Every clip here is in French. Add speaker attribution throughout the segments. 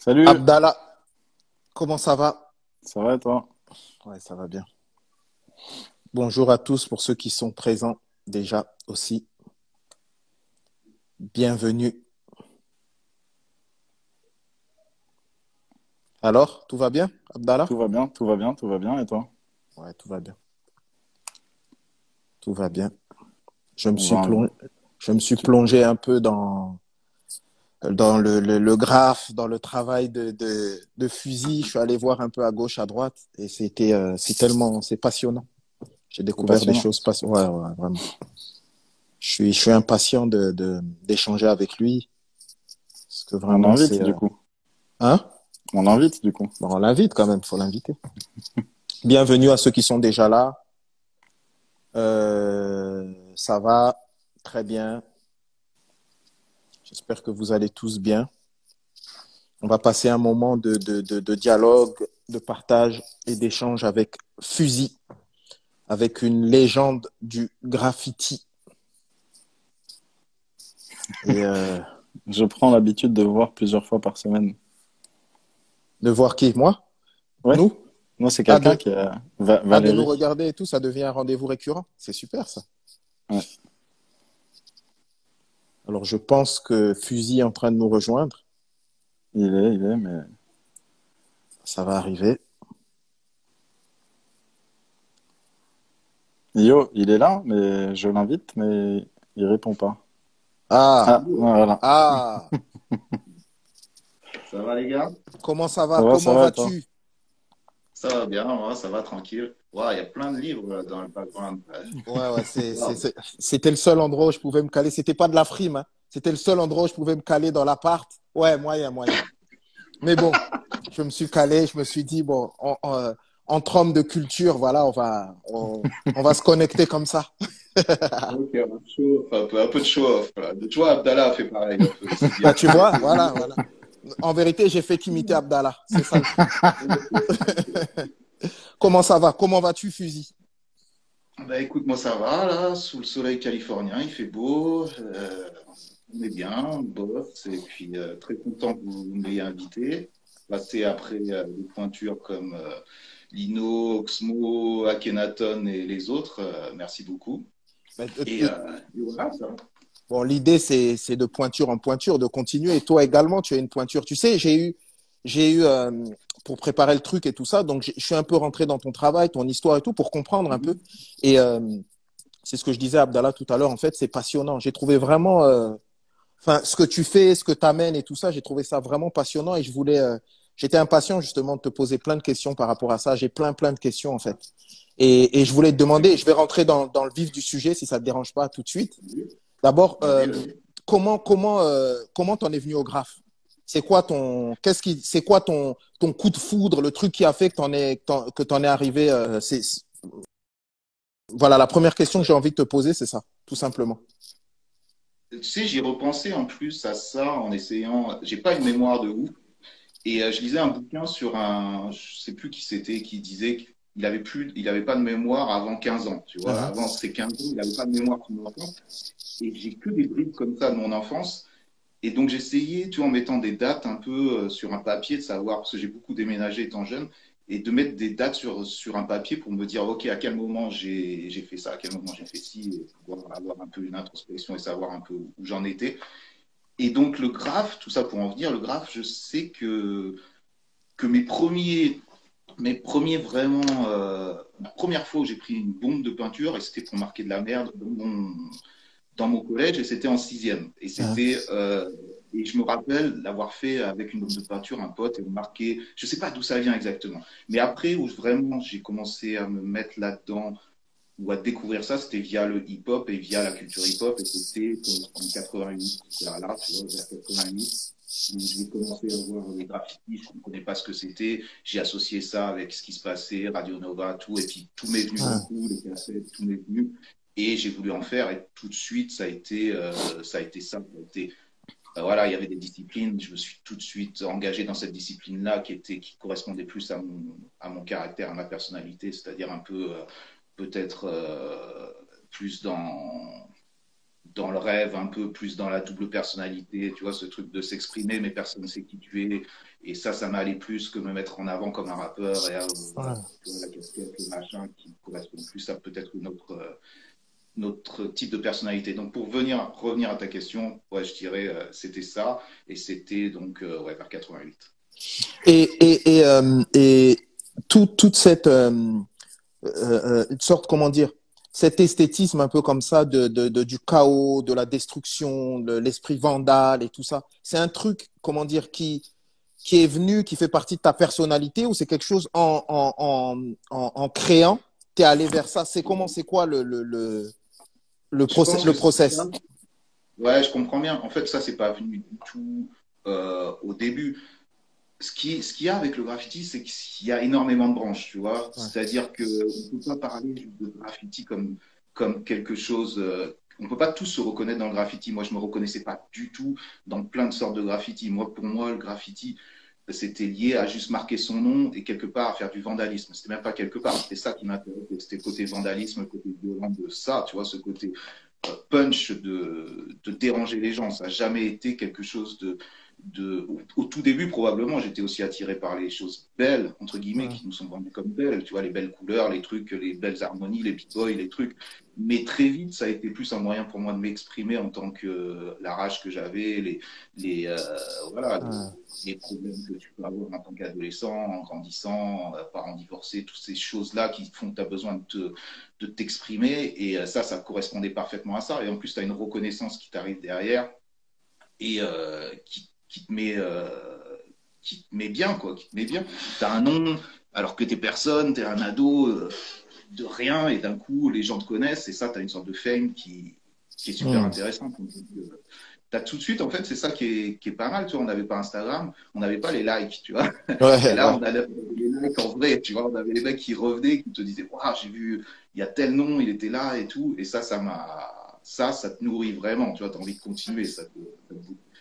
Speaker 1: Salut,
Speaker 2: Abdallah, comment ça va?
Speaker 1: ça va et toi?
Speaker 2: Ouais, ça va bien. Bonjour à tous pour ceux qui sont présents déjà aussi. Bienvenue. Alors, tout va bien, Abdallah?
Speaker 1: Tout va bien, tout va bien, tout va bien et toi?
Speaker 2: Ouais, tout va bien. Tout va bien. Je me
Speaker 1: On
Speaker 2: suis
Speaker 1: va...
Speaker 2: plongé, je me suis
Speaker 1: tu-
Speaker 2: plongé un peu dans le graphe, dans le travail de fusil. Je suis allé voir un peu à gauche, à droite, et c'est passionnant. J'ai
Speaker 1: C'est
Speaker 2: découvert des
Speaker 1: passionnant.
Speaker 2: choses passionnantes. Ouais, ouais, vraiment. Je suis impatient d'échanger avec lui. Parce que
Speaker 1: On
Speaker 2: vraiment,
Speaker 1: invite du coup.
Speaker 2: Hein?
Speaker 1: On invite du coup.
Speaker 2: Bon, on l'invite quand même, faut l'inviter. Bienvenue à ceux qui sont déjà là. Ça va très bien. J'espère que vous allez tous bien. On va passer un moment de dialogue, de partage et d'échange avec Fusil, avec une légende du graffiti. Et
Speaker 1: Je prends l'habitude de voir plusieurs fois par semaine.
Speaker 2: de voir qui? Moi?
Speaker 1: Ouais,
Speaker 2: Nous?
Speaker 1: moi c'est
Speaker 2: Ah,
Speaker 1: quelqu'un qui est
Speaker 2: de nous
Speaker 1: Valérie.
Speaker 2: regarder et tout, ça devient un rendez-vous récurrent. C'est super ça.
Speaker 1: Ouais,
Speaker 2: Alors je pense que Fusil est en train de nous rejoindre.
Speaker 1: mais
Speaker 2: Ça va arriver.
Speaker 1: Yo, il est là, mais je l'invite, mais il répond pas.
Speaker 2: Ah,
Speaker 1: Ah, voilà.
Speaker 2: ah,
Speaker 3: Ça va les gars?
Speaker 2: comment ça va? Comment
Speaker 1: Ça va et toi?
Speaker 2: vas-tu?
Speaker 3: Ça va bien, moi, ça va tranquille. Waouh, il y a plein de livres là, dans le background.
Speaker 2: Ouais, ouais,
Speaker 3: Waouh.
Speaker 2: c'était le seul endroit où je pouvais me caler. C'était pas de la frime, hein. C'était le seul endroit où je pouvais me caler dans l'appart. Ouais, moyen, moyen. Mais bon, je me suis calé, je me suis dit, bon, entre hommes de culture, voilà, on va se connecter comme ça.
Speaker 3: Ok, un peu de show-off. Là. Tu vois, Abdallah a fait pareil un peu. Il s'est dit,
Speaker 2: Bah,
Speaker 3: ah,
Speaker 2: tu vois, voilà, voilà. En vérité, j'ai fait qu'imiter Abdallah. C'est ça le truc. Comment ça va? Comment vas-tu, Fusil?
Speaker 3: bah écoute, moi ça va là, sous le soleil californien, il fait beau, on est bien, on bosse, et puis très content que vous m'ayez invité. Passer après des pointures comme Lino, Oxmo, Akhenaton et les autres, merci beaucoup. Et voilà, ça.
Speaker 2: Bon, l'idée, c'est de pointure en pointure, de continuer. Et toi également, tu as une pointure. Tu sais, pour préparer le truc et tout ça, donc je suis un peu rentré dans ton travail, ton histoire et tout, pour comprendre un peu. Et c'est ce que je disais à Abdallah tout à l'heure, en fait, c'est passionnant. J'ai trouvé vraiment, enfin, ce que tu fais, ce que tu amènes et tout ça, j'ai trouvé ça vraiment passionnant et j'étais impatient justement de te poser plein de questions par rapport à ça. J'ai plein de questions, en fait. Et je voulais te demander, je vais rentrer dans le vif du sujet si ça ne te dérange pas tout de suite. D'abord,
Speaker 3: Vas-y, vas-y.
Speaker 2: comment t'en es venu au graphe? C'est quoi ton coup de foudre, le truc qui a fait que t'en es arrivé, voilà, la première question que j'ai envie de te poser, c'est ça, tout simplement.
Speaker 3: Tu sais, j'y repensé en plus à ça en essayant. J'ai pas une mémoire de ouf. Et je lisais un bouquin sur un. Je sais plus qui c'était, qui disait qu'il avait plus, il avait pas de mémoire avant 15 ans. Tu vois,
Speaker 2: Mhm.
Speaker 3: avant ses 15 ans, il n'avait pas de mémoire de son enfance. Et j'ai que des bribes comme ça de mon enfance. Et donc j'essayais, tu vois, en mettant des dates un peu sur un papier, de savoir, parce que j'ai beaucoup déménagé étant jeune, et de mettre des dates sur un papier pour me dire, OK, à quel moment j'ai fait ça, à quel moment j'ai fait ci, et pouvoir avoir un peu une introspection et savoir un peu où j'en étais. Et donc le graphe, tout ça pour en venir, le graphe, je sais que mes premiers vraiment, la première fois où j'ai pris une bombe de peinture, et c'était pour marquer de la merde dans mon collège, et c'était en sixième.
Speaker 2: Mhm.
Speaker 3: Et je me rappelle l'avoir fait avec une bombe de peinture, un pote, et marqué, je sais pas d'où ça vient exactement. Mais après, où vraiment j'ai commencé à me mettre là-dedans, ou à découvrir ça, c'était via le hip-hop et via la culture hip-hop, et c'était en 88, vers là, tu vois, vers 88. Je vais commencer à voir les graffitis, je ne connais pas ce que c'était. J'ai associé ça avec ce qui se passait, Radio Nova, tout, et puis tout m'est venu d'un
Speaker 2: Mhm.
Speaker 3: coup, les cassettes, tout m'est venu. Et j'ai voulu en faire, et tout de suite, ça a été ça. Voilà, il y avait des disciplines, je me suis tout de suite engagé dans cette discipline-là qui correspondait plus à mon caractère, à ma personnalité, c'est-à-dire un peu, peut-être plus dans le rêve, un peu plus dans la double personnalité, tu vois, ce truc de s'exprimer, mais personne ne sait qui tu es. Et ça m'allait plus que me mettre en avant comme un rappeur et
Speaker 2: Ouais.
Speaker 3: tu vois, la casquette, le machin, qui correspond plus à peut-être notre type de personnalité. Donc, pour revenir à ta question, ouais, je dirais c'était ça, et c'était donc ouais, vers 88.
Speaker 2: Et toute cette une sorte, comment dire, cet esthétisme un peu comme ça du chaos, de la destruction, de l'esprit vandale et tout ça, c'est un truc, comment dire, qui est venu, qui fait partie de ta personnalité ou c'est quelque chose en créant, tu es allé vers ça? C'est comment, c'est quoi
Speaker 3: Je pense
Speaker 2: le
Speaker 3: que c'est ça.
Speaker 2: process?
Speaker 3: Ouais, je comprends bien. En fait, ça, c'est pas venu du tout au début. Ce qu'il y a avec le graffiti, c'est qu'il y a énormément de branches, tu vois.
Speaker 2: Ouais.
Speaker 3: C'est-à-dire qu'on ne peut pas parler de graffiti comme quelque chose. On ne peut pas tous se reconnaître dans le graffiti. Moi, je ne me reconnaissais pas du tout dans plein de sortes de graffiti. Pour moi, le graffiti, c'était lié à juste marquer son nom et quelque part à faire du vandalisme. C'était même pas quelque part. C'était ça qui m'intéressait. C'était le côté vandalisme, le côté violent de ça, tu vois, ce côté punch de déranger les gens. Ça n'a jamais été quelque chose au tout début, probablement, j'étais aussi attiré par les choses belles, entre guillemets,
Speaker 2: Ouais.
Speaker 3: qui nous sont vendues comme belles, tu vois, les belles couleurs, les trucs, les belles harmonies, les b-boys, les trucs. Mais très vite, ça a été plus un moyen pour moi de m'exprimer en tant que la rage que j'avais, voilà, les problèmes que tu peux avoir en tant qu'adolescent, en grandissant, parents divorcés, toutes ces choses-là qui font que tu as besoin de t'exprimer. Et ça correspondait parfaitement à ça. Et en plus, tu as une reconnaissance qui t'arrive derrière et qui te met bien, quoi, qui te met bien. Tu as un nom, alors que tu es personne, tu es un ado de rien, et d'un coup, les gens te connaissent, et ça, tu as une sorte de fame qui est super intéressante. Tu as tout de suite, en fait, c'est ça qui est pas mal, tu vois, on n'avait pas Instagram, on n'avait pas les likes, tu vois. Et
Speaker 2: Ouais,
Speaker 3: là,
Speaker 2: ouais.
Speaker 3: on a les likes en vrai, tu vois, on avait les mecs qui revenaient, qui te disaient, waouh, j'ai vu, il y a tel nom, il était là et tout, et ça te nourrit vraiment, tu vois, tu as envie de continuer,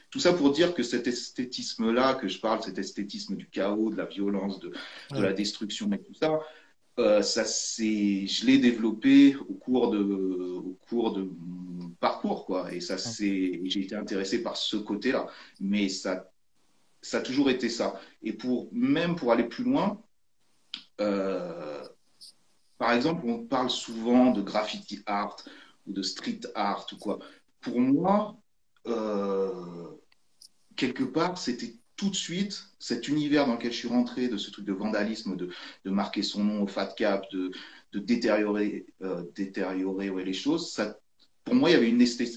Speaker 3: tout ça pour dire que cet esthétisme-là que je parle, cet esthétisme du chaos, de la violence, de
Speaker 2: Ouais.
Speaker 3: la destruction et tout ça, je l'ai développé au cours de mon parcours, quoi. Et j'ai été intéressé par ce côté-là. Mais ça a toujours été ça. Et même pour aller plus loin, euh, par exemple, on parle souvent de graffiti art ou de street art ou quoi. Pour moi, euh, quelque part, c'était tout de suite cet univers dans lequel je suis rentré, de ce truc de vandalisme, de marquer son nom au fat cap, de détériorer ouais, les choses. Pour moi, il y avait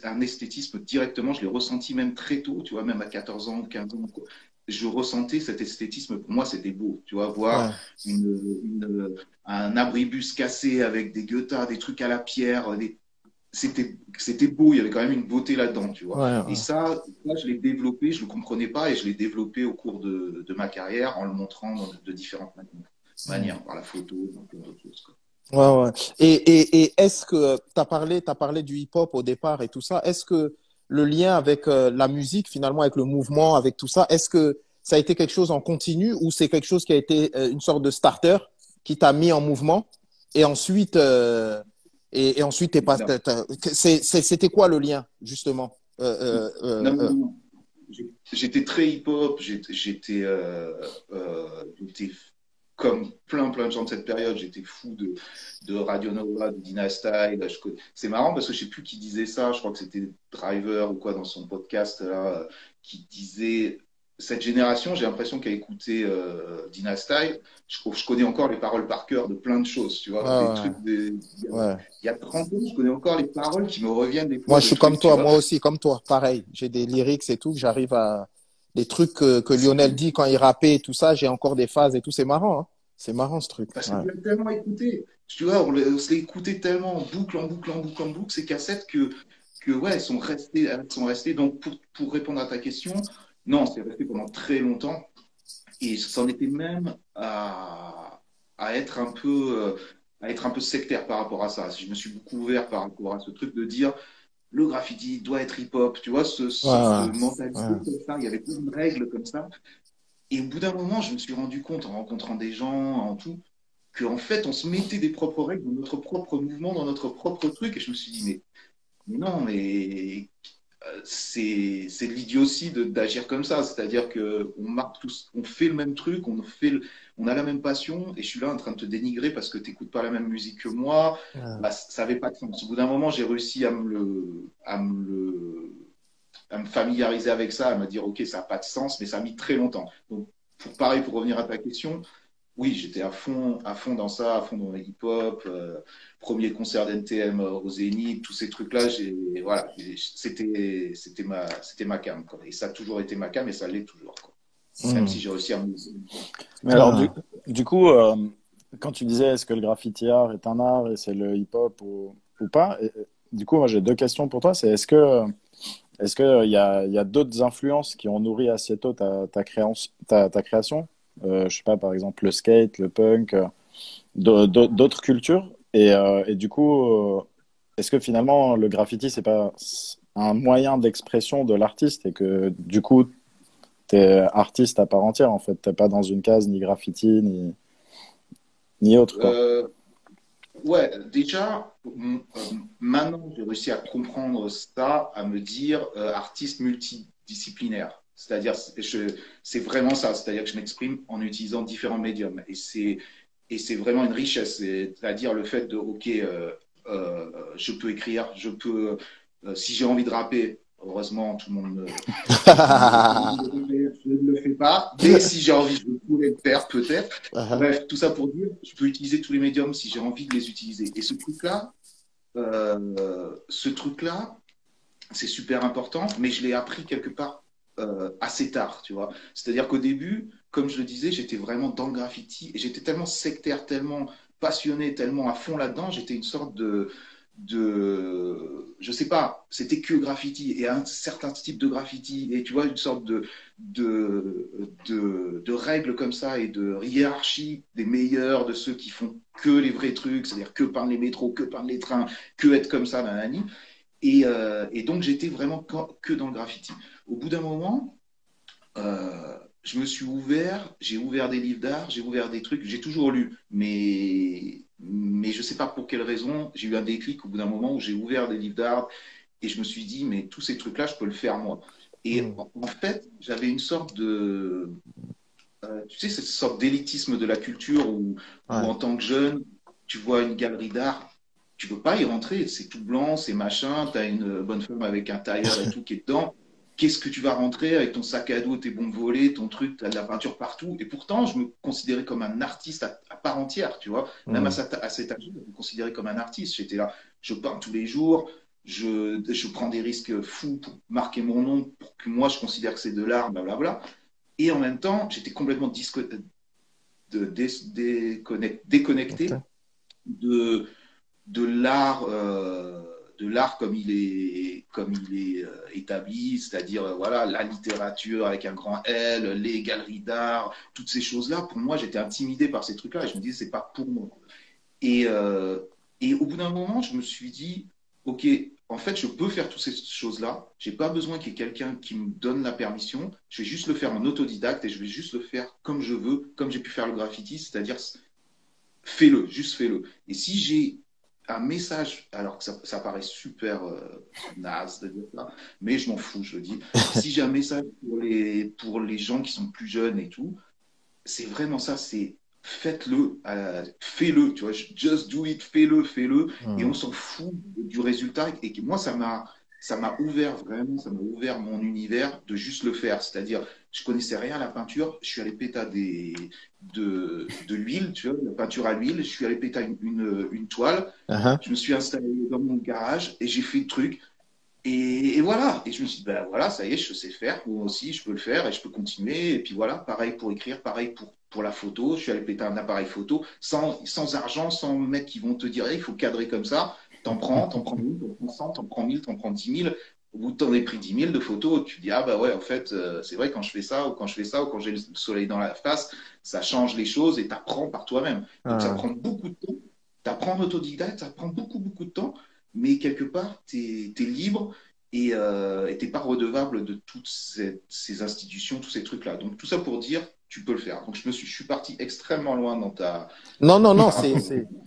Speaker 3: un esthétisme directement, je l'ai ressenti même très tôt, tu vois, même à 14 ans, 15 ans. Quoi. Je ressentais cet esthétisme, pour moi, c'était beau, tu vois, voir
Speaker 2: Ouais.
Speaker 3: un abribus cassé avec des guettas, des trucs à la pierre, c'était beau, il y avait quand même une beauté là-dedans, tu vois.
Speaker 2: Ouais.
Speaker 3: Et ça, je l'ai développé, je ne le comprenais pas et je l'ai développé au cours de ma carrière en le montrant de différentes manières, par la photo, dans plein d'autres choses. Quoi.
Speaker 2: Ouais, ouais. Et est-ce que t'as parlé du hip-hop au départ et tout ça, est-ce que le lien avec la musique, finalement, avec le mouvement, avec tout ça, est-ce que ça a été quelque chose en continu ou c'est quelque chose qui a été une sorte de starter qui t'a mis en mouvement et ensuite, et ensuite
Speaker 3: Non,
Speaker 2: c'était quoi le lien, justement?
Speaker 3: non, non, non. J'étais très hip-hop, j'étais comme plein de gens de cette période, j'étais fou de Radio Nova, de Dina Style. C'est marrant parce que je sais plus qui disait ça, je crois que c'était Driver ou quoi dans son podcast là, qui disait cette génération, j'ai l'impression qu'à écouter Dina Style, je connais encore les paroles par cœur de plein de choses, tu vois, des
Speaker 2: Ouais,
Speaker 3: trucs,
Speaker 2: ouais.
Speaker 3: il y a 30 ans, je connais encore les paroles qui me reviennent des
Speaker 2: Moi,
Speaker 3: fois
Speaker 2: je
Speaker 3: de
Speaker 2: suis comme
Speaker 3: trucs, tu
Speaker 2: toi,
Speaker 3: vois.
Speaker 2: moi aussi, comme toi, pareil. J'ai des lyrics et tout, j'arrive à des trucs que Lionel dit quand il rappait et tout ça, j'ai encore des phases et tout, c'est marrant, hein. C'est marrant ce truc.
Speaker 3: Parce que
Speaker 2: Ouais.
Speaker 3: tu l'as tellement écouté. Tu vois, on se l'est écouté tellement en boucle, en boucle, en boucle, en boucle, ces cassettes que ouais, elles sont restées. Donc, pour répondre à ta question, non, c'est resté pendant très longtemps. Et c'en était même à être un peu, à être un peu sectaire par rapport à ça. Je me suis beaucoup ouvert par rapport à ce truc de dire le graffiti doit être hip-hop. Tu vois, ce
Speaker 2: Ouais,
Speaker 3: sorte de
Speaker 2: ouais,
Speaker 3: mentalité comme ça. Il y avait plein de règles comme ça. Et au bout d'un moment, je me suis rendu compte en rencontrant des gens, en tout, qu'en fait, on se mettait des propres règles dans notre propre mouvement, dans notre propre truc. Et je me suis dit, mais Non, mais c'est de l'idiotie d'agir comme ça. C'est-à-dire que on marque tous, on fait le même truc, on a la même passion, et je suis là en train de te dénigrer parce que tu n'écoutes pas la même musique que moi.
Speaker 2: Ouais.
Speaker 3: Bah, ça n'avait pas de sens. Au bout d'un moment, j'ai réussi à me familiariser avec ça, à me dire, OK, ça n'a pas de sens, mais ça a mis très longtemps. Donc, pareil, pour revenir à ta question, oui, j'étais à fond dans ça, à fond dans le hip-hop. Premier concert d'NTM au Zénith, tous ces trucs-là, voilà, c'était ma cam, quoi. Et ça a toujours été ma cam et ça l'est toujours, quoi. Même
Speaker 2: Hmm.
Speaker 3: si j'ai réussi à me.
Speaker 1: Mais alors,
Speaker 2: Ah.
Speaker 1: du coup, quand tu disais est-ce que le graffiti art est un art et c'est le hip-hop ou pas, du coup, moi j'ai deux questions pour toi. C'est est-ce que il y a d'autres influences qui ont nourri assez tôt ta création? Je sais pas, par exemple le skate, le punk, d'autres cultures. Et du coup, est-ce que finalement le graffiti c'est pas un moyen d'expression de l'artiste et que du coup t'es artiste à part entière en fait, t'es pas dans une case ni graffiti ni autre quoi.
Speaker 3: Euh, ouais, déjà, maintenant, j'ai réussi à comprendre ça, à me dire artiste multidisciplinaire. C'est-à-dire, c'est vraiment ça. C'est-à-dire que je m'exprime en utilisant différents médiums. Et c'est vraiment une richesse. C'est-à-dire le fait de, OK, je peux écrire, si j'ai envie de rapper, heureusement, tout le monde me dit de le faire, je ne le fais pas. Mais si j'ai envie, je pourrais le faire peut-être.
Speaker 2: Ah.
Speaker 3: Bref, tout ça pour dire, je peux utiliser tous les médiums si j'ai envie de les utiliser. Et ce truc-là, c'est super important, mais je l'ai appris quelque part assez tard, tu vois. C'est-à-dire qu'au début, comme je le disais, j'étais vraiment dans le graffiti et j'étais tellement sectaire, tellement passionné, tellement à fond là-dedans, j'étais une sorte je sais pas, c'était que graffiti et un certain type de graffiti et tu vois une sorte de règles comme ça et de hiérarchie des meilleurs, de ceux qui font que les vrais trucs, c'est-à-dire que peindre les métros, que peindre les trains, que être comme ça, nanani. Et donc, j'étais vraiment que dans le graffiti. Au bout d'un moment, je me suis ouvert, j'ai ouvert des livres d'art, j'ai ouvert des trucs, j'ai toujours lu, mais je ne sais pas pour quelle raison, j'ai eu un déclic au bout d'un moment où j'ai ouvert des livres d'art et je me suis dit, mais tous ces trucs-là, je peux le faire moi. Et
Speaker 2: Hmm.
Speaker 3: en fait, j'avais une sorte tu sais, cette sorte d'élitisme de la culture où
Speaker 2: Ouais.
Speaker 3: en tant que jeune, tu vois une galerie d'art, tu peux pas y rentrer, c'est tout blanc, c'est machin, tu as une bonne femme avec un tailleur et tout qui est dedans. Qu'est-ce que tu vas rentrer avec ton sac à dos, tes bombes volées, ton truc, tu as de la peinture partout. Et pourtant, je me considérais comme un artiste à part entière, tu vois. Même
Speaker 2: Hmm.
Speaker 3: à cet âge, je me considérais comme un artiste. J'étais là, je peins tous les jours, je prends des risques fous pour marquer mon nom, pour que moi, je considère que c'est de l'art, blablabla. Et en même temps, j'étais complètement déconnecté
Speaker 2: Ok.
Speaker 3: de, de l'art comme il est établi, c'est-à-dire voilà la littérature avec un grand L, les galeries d'art, toutes ces choses-là. Pour moi, j'étais intimidé par ces trucs-là et je me disais c'est pas pour moi. Et, euh, et au bout d'un moment, je me suis dit, OK, en fait, je peux faire toutes ces choses-là. J'ai pas besoin qu'il y ait quelqu'un qui me donne la permission. Je vais juste le faire en autodidacte et je vais juste le faire comme je veux, comme j'ai pu faire le graffiti, c'est-à-dire fais-le, juste fais-le. Et si j'ai un message, alors que ça paraît super naze de dire ça, mais je m'en fous, je le dis. Si j'ai un message pour les gens qui sont plus jeunes et tout, c'est vraiment ça, c'est faites-le, fais-le, tu vois, just do it, fais-le, et
Speaker 2: Hmm.
Speaker 3: on s'en fout du résultat. Et moi, ça m'a ouvert vraiment, ça m'a ouvert mon univers de juste le faire. C'est-à-dire, je connaissais rien à la peinture, je suis allé péter de l'huile, tu vois, la peinture à l'huile, je suis allé péter une toile,
Speaker 2: Ah.
Speaker 3: je me suis installé dans mon garage et j'ai fait le truc. Et voilà. Et je me suis dit, ben voilà, ça y est, je sais faire. Moi aussi, je peux le faire et je peux continuer. Et puis voilà, pareil pour écrire, pareil pour la photo. Je suis allé péter un appareil photo sans argent, sans mecs qui vont te dire, hey, il faut cadrer comme ça. T'en prends 1000, t'en prends 100, t'en prends 1000, t'en prends 10 000. Au bout de t'en ai pris 10 000 de photos, tu te dis, ah bah ouais, en fait, c'est vrai, quand je fais ça, ou quand je fais ça, ou quand j'ai le soleil dans la face, ça change les choses et t'apprends par toi-même. Donc ça
Speaker 2: Ah.
Speaker 3: prend beaucoup de temps. T'apprends en autodidacte, ça prend beaucoup, beaucoup de temps. Mais quelque part, t'es libre et t'es pas redevable de toutes ces institutions, tous ces trucs-là. Donc tout ça pour dire, tu peux le faire. Donc, je suis parti extrêmement loin dans ta.
Speaker 2: Non, non, non,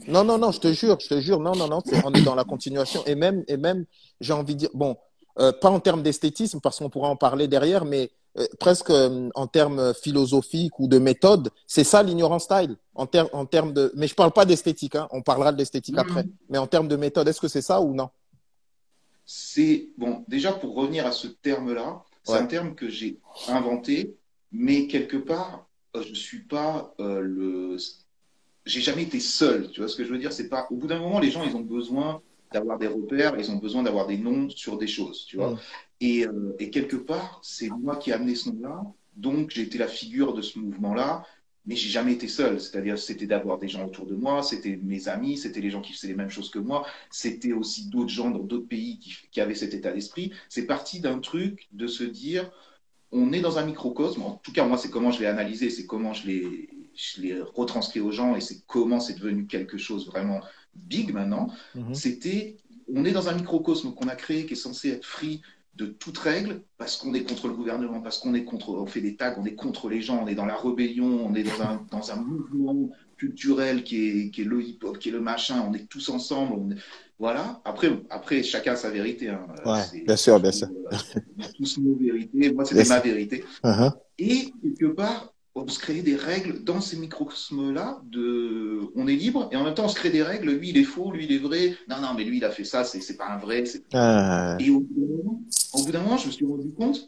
Speaker 2: non, non, non, je te jure, non, non, non, on est dans la continuation. Et même, j'ai envie de dire, bon, pas en termes d'esthétisme, parce qu'on pourra en parler derrière, mais presque en termes philosophiques ou de méthode, c'est ça l'ignorance style. En termes de, mais je parle pas d'esthétique, hein, on parlera de l'esthétique après. Mais en termes de méthode, est-ce que c'est ça ou non?
Speaker 3: C'est bon, déjà pour revenir à ce terme-là, c'est
Speaker 2: Ouais.
Speaker 3: un terme que j'ai inventé, mais quelque part, je suis pas j'ai jamais été seul. Tu vois ce que je veux dire? C'est pas. Au bout d'un moment, les gens, ils ont besoin d'avoir des repères, ils ont besoin d'avoir des noms sur des choses, tu vois.
Speaker 2: Mm.
Speaker 3: Et quelque part, c'est moi qui ai amené ce nom-là, donc j'ai été la figure de ce mouvement-là, mais j'ai jamais été seul. C'est-à-dire, c'était d'avoir des gens autour de moi, c'était mes amis, c'était les gens qui faisaient les mêmes choses que moi, c'était aussi d'autres gens dans d'autres pays qui avaient cet état d'esprit. C'est parti d'un truc de se dire, on est dans un microcosme. En tout cas, moi, c'est comment je l'ai analysé, c'est comment je l'ai retranscrit aux gens et c'est comment c'est devenu quelque chose vraiment big maintenant.
Speaker 2: Mhm.
Speaker 3: C'était, on est dans un microcosme qu'on a créé qui est censé être free de toute règle parce qu'on est contre le gouvernement, parce qu'on est contre, on fait des tags, on est contre les gens, on est dans la rébellion, on est dans un mouvement culturel qui est le hip-hop, qui est le machin, on est tous ensemble. Voilà. Après, chacun a sa vérité. Hein.
Speaker 2: Ouais, bien sûr, bien sûr.
Speaker 3: On a tous nos vérités. Moi, c'était
Speaker 2: Bien
Speaker 3: ma
Speaker 2: sûr.
Speaker 3: vérité.
Speaker 2: Uh-huh.
Speaker 3: Et quelque part, on se crée des règles dans ces microcosmes-là. On est libre et en même temps, on se crée des règles. Lui, il est faux, lui, il est vrai. Non, non, mais lui, il a fait ça, c'est pas un vrai. Et au bout d'un moment, je me suis rendu compte,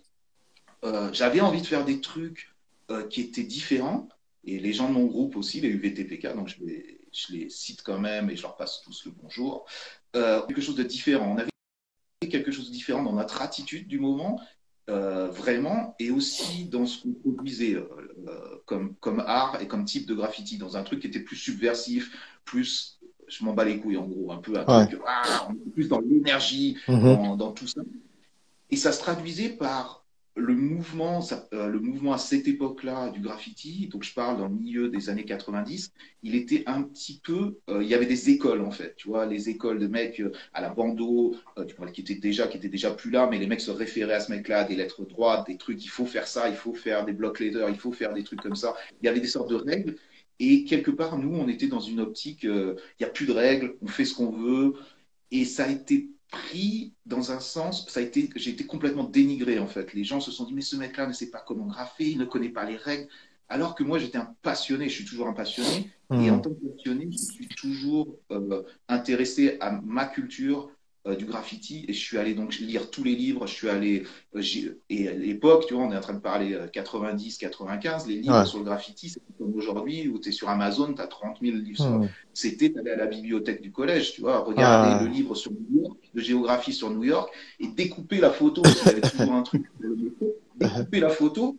Speaker 3: j'avais envie de faire des trucs qui étaient différents. Et les gens de mon groupe aussi, les UVTPK, donc je les cite quand même et je leur passe tous le bonjour. Quelque chose de différent. On avait quelque chose de différent dans notre attitude du moment, vraiment, et aussi dans ce qu'on produisait comme art et comme type de graffiti, dans un truc qui était plus subversif, plus, je m'en bats les couilles en gros, un peu un
Speaker 2: Ouais.
Speaker 3: truc, on est plus dans l'énergie,
Speaker 2: Mhm.
Speaker 3: dans tout ça. Et ça se traduisait par le mouvement à cette époque-là du graffiti, donc je parle dans le milieu des années 90, il était un petit peu, il y avait des écoles en fait, tu vois, les écoles de mecs à la bandeau, qui étaient déjà plus là, mais les mecs se référaient à ce mec-là, des lettres droites, des trucs, il faut faire ça, il faut faire des block letters, il faut faire des trucs comme ça. Il y avait des sortes de règles. Et quelque part, nous, on était dans une optique, il n'y a plus de règles, on fait ce qu'on veut, et ça a été pris dans un sens, j'ai été complètement dénigré en fait. Les gens se sont dit, mais ce mec-là ne sait pas comment graffer, il ne connaît pas les règles. Alors que moi, j'étais un passionné, je suis toujours un passionné. Et en
Speaker 2: Mhm.
Speaker 3: tant que passionné, je suis toujours intéressé à ma culture du graffiti. Et je suis allé donc lire tous les livres. Je suis allé, et à l'époque, tu vois, on est en train de parler 90, 95, les livres
Speaker 2: Ouais.
Speaker 3: sur le graffiti, c'est comme aujourd'hui où tu es sur Amazon, tu as 30 000 livres sur,
Speaker 2: Mhm.
Speaker 3: c'était d'aller à la bibliothèque du collège, tu vois, regarder le
Speaker 2: Ah.
Speaker 3: livre sur New York, de géographie sur New York, et découper la photo, parce qu'il y avait toujours un truc pour le métro, découper la photo,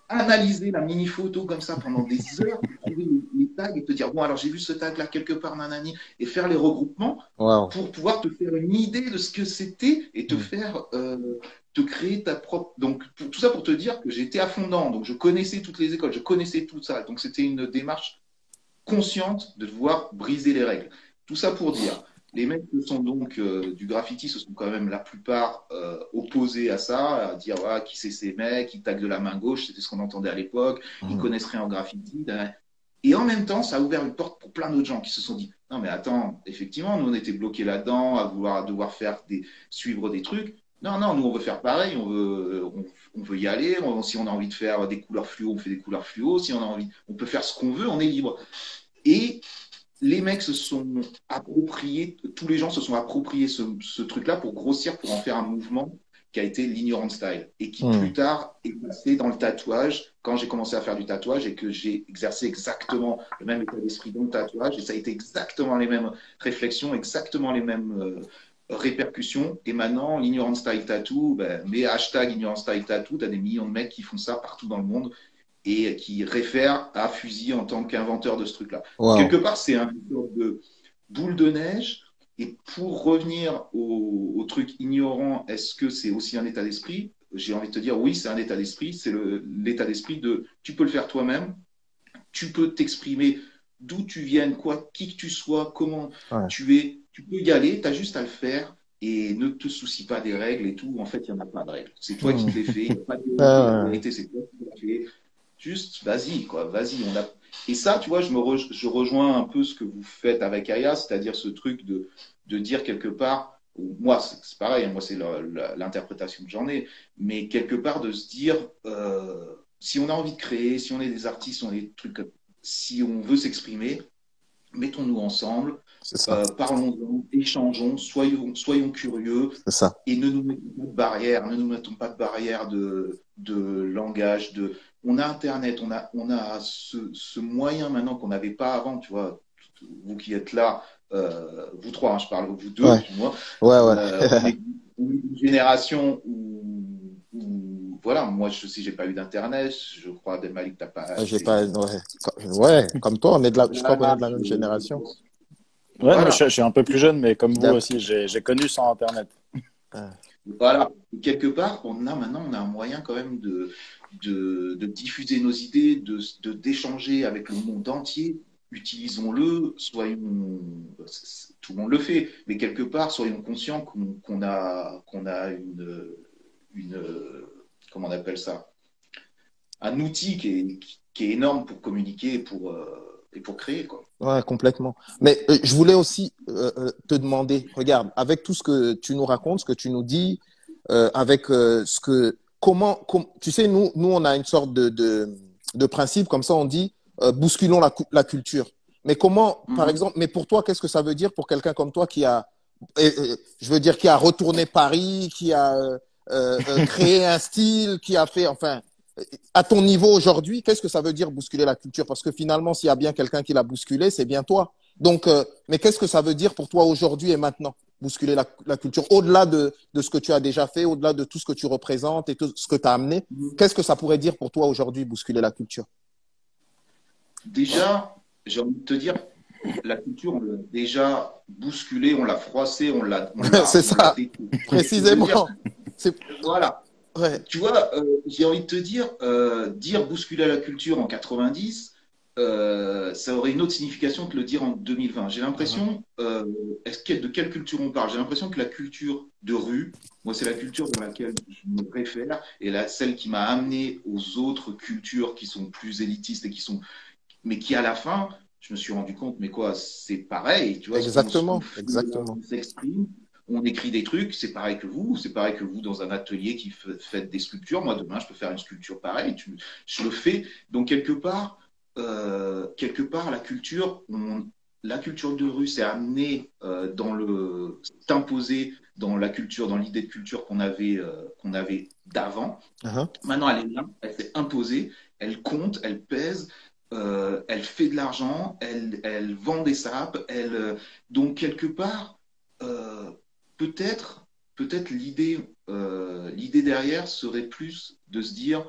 Speaker 3: analyser la mini-photo comme ça pendant des heures, trouver les tags et te dire, bon, alors j'ai vu ce tag-là quelque part, nanani, et faire les regroupements
Speaker 2: Wow.
Speaker 3: pour pouvoir te faire une idée de ce que c'était et te
Speaker 2: Mhm.
Speaker 3: faire te créer ta propre. Donc, tout ça pour te dire que j'étais à fond dedans. Donc, je connaissais toutes les écoles, je connaissais tout ça. Donc, c'était une démarche consciente de devoir briser les règles. Tout ça pour dire, les mecs qui sont donc du graffiti, ce sont quand même la plupart opposés à ça, à dire voilà, qui c'est ces mecs, ils taguent de la main gauche, c'était ce qu'on entendait à l'époque, ils
Speaker 2: Mhm.
Speaker 3: connaissent rien en graffiti. Et en même temps, ça a ouvert une porte pour plein d'autres gens qui se sont dit non mais attends, effectivement, nous on était bloqués là-dedans, à devoir suivre des trucs. Non, non, nous on veut faire pareil, on veut y aller. Si on a envie de faire des couleurs fluo, on fait des couleurs fluo. Si on a envie, on peut faire ce qu'on veut, on est libre. Et les mecs se sont appropriés, tous les gens se sont appropriés ce truc-là pour grossir, pour en faire un mouvement qui a été l'ignorant style et qui plus
Speaker 2: Mhm.
Speaker 3: tard est passé dans le tatouage quand j'ai commencé à faire du tatouage et que j'ai exercé exactement le même état d'esprit dans le tatouage et ça a été exactement les mêmes réflexions, exactement les mêmes répercussions et maintenant l'ignorant style tattoo, ben, mais hashtag ignorant style tattoo, t'as des millions de mecs qui font ça partout dans le monde et qui réfère à Fusy en tant qu'inventeur de ce truc-là. Donc, quelque
Speaker 2: Wow.
Speaker 3: part, c'est un sorte de boule de neige. Et pour revenir au truc ignorant, est-ce que c'est aussi un état d'esprit? J'ai envie de te dire, oui, c'est un état d'esprit. C'est l'état d'esprit de tu peux le faire toi-même, tu peux t'exprimer d'où tu viennes, quoi, qui que tu sois, comment
Speaker 2: Ouais.
Speaker 3: tu es. Tu peux y aller, tu as juste à le faire et ne te soucie pas des règles et tout. En fait, il n'y en a pas de règles. C'est toi qui te les
Speaker 2: Mhm.
Speaker 3: fais. Il n'y a pas de vérité. La
Speaker 2: Ah.
Speaker 3: vérité, c'est toi qui te l'as fait Juste, vas-y, quoi, vas-y. Et ça, tu vois, je rejoins un peu ce que vous faites avec Aya, c'est-à-dire ce truc de dire quelque part, moi, c'est pareil, hein, moi, c'est l'interprétation que j'en ai, mais quelque part de se dire, si on a envie de créer, si on est des artistes, on est des trucs, si on veut s'exprimer, mettons-nous ensemble,
Speaker 2: C'est ça.
Speaker 3: parlons-en, échangeons, soyons curieux
Speaker 2: C'est ça.
Speaker 3: et ne nous mettons pas de barrières, ne nous mettons pas de barrières de langage. On a Internet, on a ce moyen maintenant qu'on n'avait pas avant, tu vois, vous qui êtes là, vous trois, hein, je parle vous deux,
Speaker 2: Ouais.
Speaker 3: puis moi,
Speaker 2: Ouais, ouais.
Speaker 3: on est une génération voilà, moi, si j'ai pas eu d'Internet, je crois, Abdelmalik, t'as pas.
Speaker 2: J'ai pas, ouais, comme toi, je crois qu'on est
Speaker 3: Voilà,
Speaker 2: de la même génération.
Speaker 1: Ouais, non, mais
Speaker 3: voilà.
Speaker 1: je suis un peu plus jeune, mais comme vous
Speaker 2: D'accord.
Speaker 1: aussi, j'ai connu sans Internet.
Speaker 3: Voilà. Et quelque part, maintenant, on a un moyen quand même de diffuser nos idées, d'échanger avec le monde entier. Utilisons-le, tout le monde le fait, mais quelque part, soyons conscients qu'on a une, comment on appelle ça, un outil qui est énorme pour communiquer et pour créer, quoi.
Speaker 2: Ouais, complètement. Mais je voulais aussi te demander, regarde, avec tout ce que tu nous racontes, ce que tu nous dis, avec tu sais, nous, on a une sorte de principe, comme ça, on dit, bousculons la culture. Mais comment, par
Speaker 3: Mhm.
Speaker 2: exemple, mais pour toi, qu'est-ce que ça veut dire pour quelqu'un comme toi je veux dire, qui a retourné Paris, qui a créé un style, qui a fait, enfin, à ton niveau aujourd'hui, qu'est-ce que ça veut dire bousculer la culture? Parce que finalement, s'il y a bien quelqu'un qui l'a bousculé, c'est bien toi. Donc, mais qu'est-ce que ça veut dire pour toi aujourd'hui et maintenant, bousculer la culture? Au-delà de ce que tu as déjà fait, au-delà de tout ce que tu représentes et tout ce que tu as amené, qu'est-ce que ça pourrait dire pour toi aujourd'hui, bousculer la culture?
Speaker 3: Déjà, j'ai envie de te dire, la culture, on l'a déjà bousculée, on l'a froissée,
Speaker 2: C'est
Speaker 3: on l'a
Speaker 2: ça,
Speaker 3: détruite. Je veux dire,
Speaker 2: précisément. C'est,
Speaker 3: voilà.
Speaker 2: ouais.
Speaker 3: Tu vois, j'ai envie de te dire, dire bousculer la culture en 90, ça aurait une autre signification que le dire en 2020. J'ai
Speaker 2: Uh-huh.
Speaker 3: l'impression, de quelle culture on parle? J'ai l'impression que la culture de rue, moi, c'est la culture dans laquelle je me réfère, et celle qui m'a amené aux autres cultures qui sont plus élitistes mais qui à la fin, je me suis rendu compte, mais quoi, c'est pareil, tu vois, ce qu'on
Speaker 2: Exactement,
Speaker 3: fait là,
Speaker 2: exactement.
Speaker 3: on s'exprime, on écrit des trucs, c'est pareil que vous dans un atelier qui faites des sculptures. Moi, demain, je peux faire une sculpture pareille, je le fais. Donc, quelque part la culture de rue s'est amenée s'est imposée dans la culture, dans l'idée de culture qu'on avait d'avant.
Speaker 2: Uh-huh.
Speaker 3: Maintenant, elle est là, elle s'est imposée, elle compte, elle pèse, elle fait de l'argent, elle vend des sapes, donc quelque part, euh, peut-être, peut-être l'idée derrière serait plus de se dire,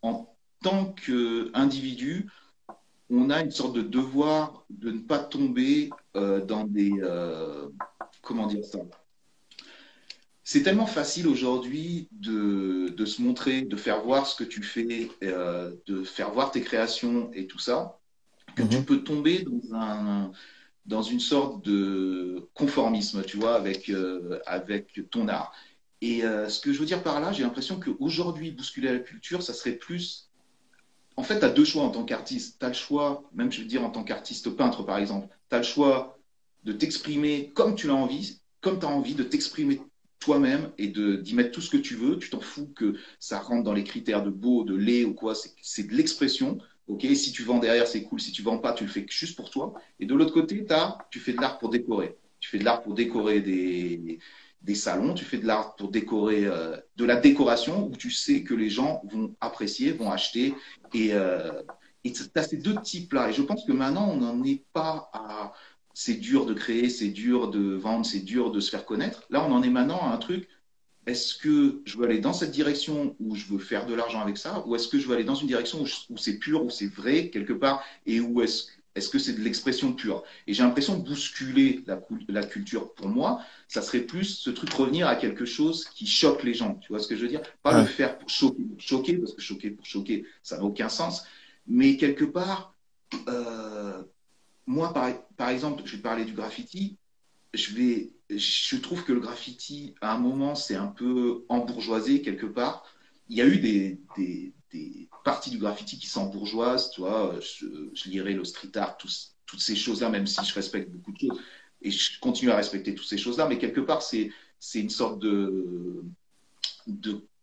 Speaker 3: en tant qu'individu, on a une sorte de devoir de ne pas tomber dans comment dire ça, c'est tellement facile aujourd'hui de se montrer, de faire voir ce que tu fais, de faire voir tes créations et tout ça, que tu
Speaker 2: Mhm.
Speaker 3: peux tomber dans une sorte de conformisme, tu vois, avec ton art. Et ce que je veux dire par là, j'ai l'impression qu'aujourd'hui, bousculer la culture, ça serait plus. En fait, tu as deux choix en tant qu'artiste. Tu as le choix, même je veux dire en tant qu'artiste peintre par exemple, tu as le choix de t'exprimer comme tu l'as envie, comme tu as envie de t'exprimer toi-même et d'y mettre tout ce que tu veux. Tu t'en fous que ça rentre dans les critères de beau, de laid ou quoi. C'est de l'expression. Ok, si tu vends derrière, c'est cool. Si tu vends pas, tu le fais juste pour toi. Et de l'autre côté, tu fais de l'art pour décorer. Tu fais de l'art pour décorer des salons, tu fais de l'art pour décorer de la décoration où tu sais que les gens vont apprécier, vont acheter. Et tu as ces deux types-là. Et je pense que maintenant, on n'en est pas à. C'est dur de créer, c'est dur de vendre, c'est dur de se faire connaître. Là, on en est maintenant à un truc. Est-ce que je veux aller dans cette direction où je veux faire de l'argent avec ça, ou est-ce que je veux aller dans une direction où c'est pur, où c'est vrai quelque part, et où est-ce que c'est de l'expression pure? Et j'ai l'impression de bousculer la culture. Pour moi, ça serait plus ce truc revenir à quelque chose qui choque les gens. Tu vois ce que je veux dire? Pas le
Speaker 2: Ouais.
Speaker 3: faire pour choquer, parce que choquer pour choquer, ça n'a aucun sens. Mais quelque part, euh, moi, par exemple, je vais parler du graffiti. Je trouve que le graffiti, à un moment, c'est un peu embourgeoisé quelque part. il y a eu des parties du graffiti qui sont bourgeoises, tu vois. Je lirais le street art, toutes ces choses-là, même si je respecte beaucoup de choses. Et je continue à respecter toutes ces choses-là, mais quelque part, c'est une sorte de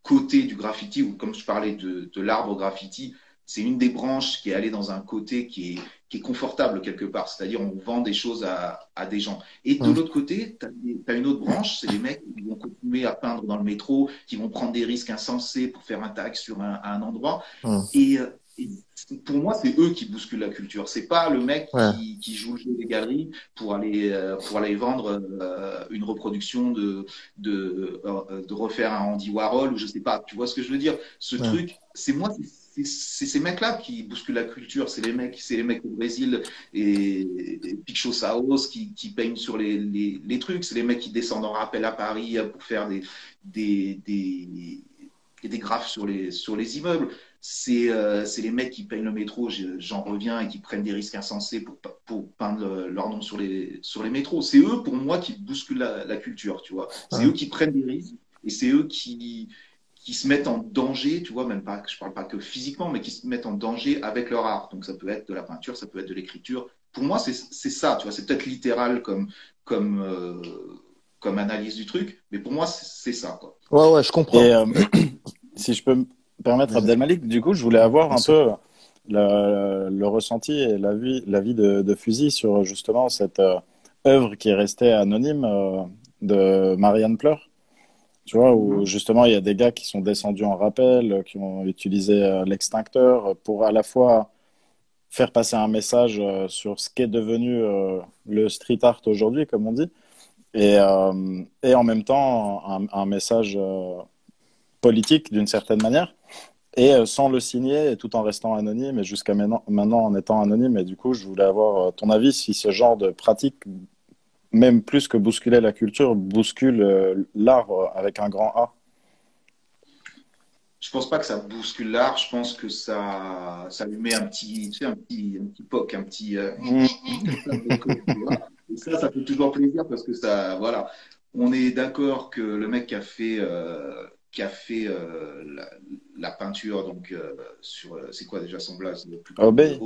Speaker 3: côté du graffiti, ou comme je parlais de l'arbre graffiti, c'est une des branches qui est allée dans un côté qui est confortable quelque part. C'est-à-dire, on vend des choses à des gens. Et de l'autre côté, tu as une autre branche, c'est les mecs qui vont continuer à peindre dans le métro, qui vont prendre des risques insensés pour faire un tag sur un endroit. Et pour moi, c'est eux qui bousculent la culture. C'est pas le mec qui joue le jeu des galeries pour aller vendre une reproduction de refaire un Andy Warhol ou je sais pas. Tu vois ce que je veux dire? Ce truc, c'est moi, c'est ces mecs-là qui bousculent la culture. C'est les mecs au Brésil et Picho Saos qui peignent sur les trucs. C'est les mecs qui descendent en rappel à Paris pour faire des graphes sur les immeubles. C'est les mecs qui peignent le métro, j'en reviens, et qui prennent des risques insensés pour peindre leur nom sur les métros. C'est eux, pour moi, qui bousculent la culture, tu vois. C'est eux qui prennent des risques et c'est eux qui se mettent en danger, tu vois, même pas, je parle pas que physiquement, mais qui se mettent en danger avec leur art. Donc ça peut être de la peinture, ça peut être de l'écriture. Pour moi, c'est ça, tu vois. C'est peut-être littéral comme analyse du truc, mais pour moi, c'est ça, quoi.
Speaker 2: Ouais, je comprends.
Speaker 1: Et si je peux me permettre, Abdelmalik, du coup, je voulais avoir un peu le ressenti et l'avis de Fusil sur justement cette œuvre qui est restée anonyme de Marianne Pleur. Tu vois, où justement il y a des gars qui sont descendus en rappel, qui ont utilisé l'extincteur pour à la fois faire passer un message sur ce qu'est devenu le street art aujourd'hui, comme on dit, et en même temps un message politique d'une certaine manière, et sans le signer, et tout en restant anonyme, et jusqu'à maintenant en étant anonyme. Et du coup, je voulais avoir ton avis si ce genre de pratique, même plus que bousculer la culture, bouscule l'art avec un grand A.
Speaker 3: Je pense pas que ça bouscule l'art. Je pense que ça lui met un petit, tu sais, un petit poc, un petit. Et ça fait toujours plaisir parce que ça, voilà. On est d'accord que le mec qui a fait la peinture, donc c'est quoi déjà son blaze?
Speaker 1: Obey.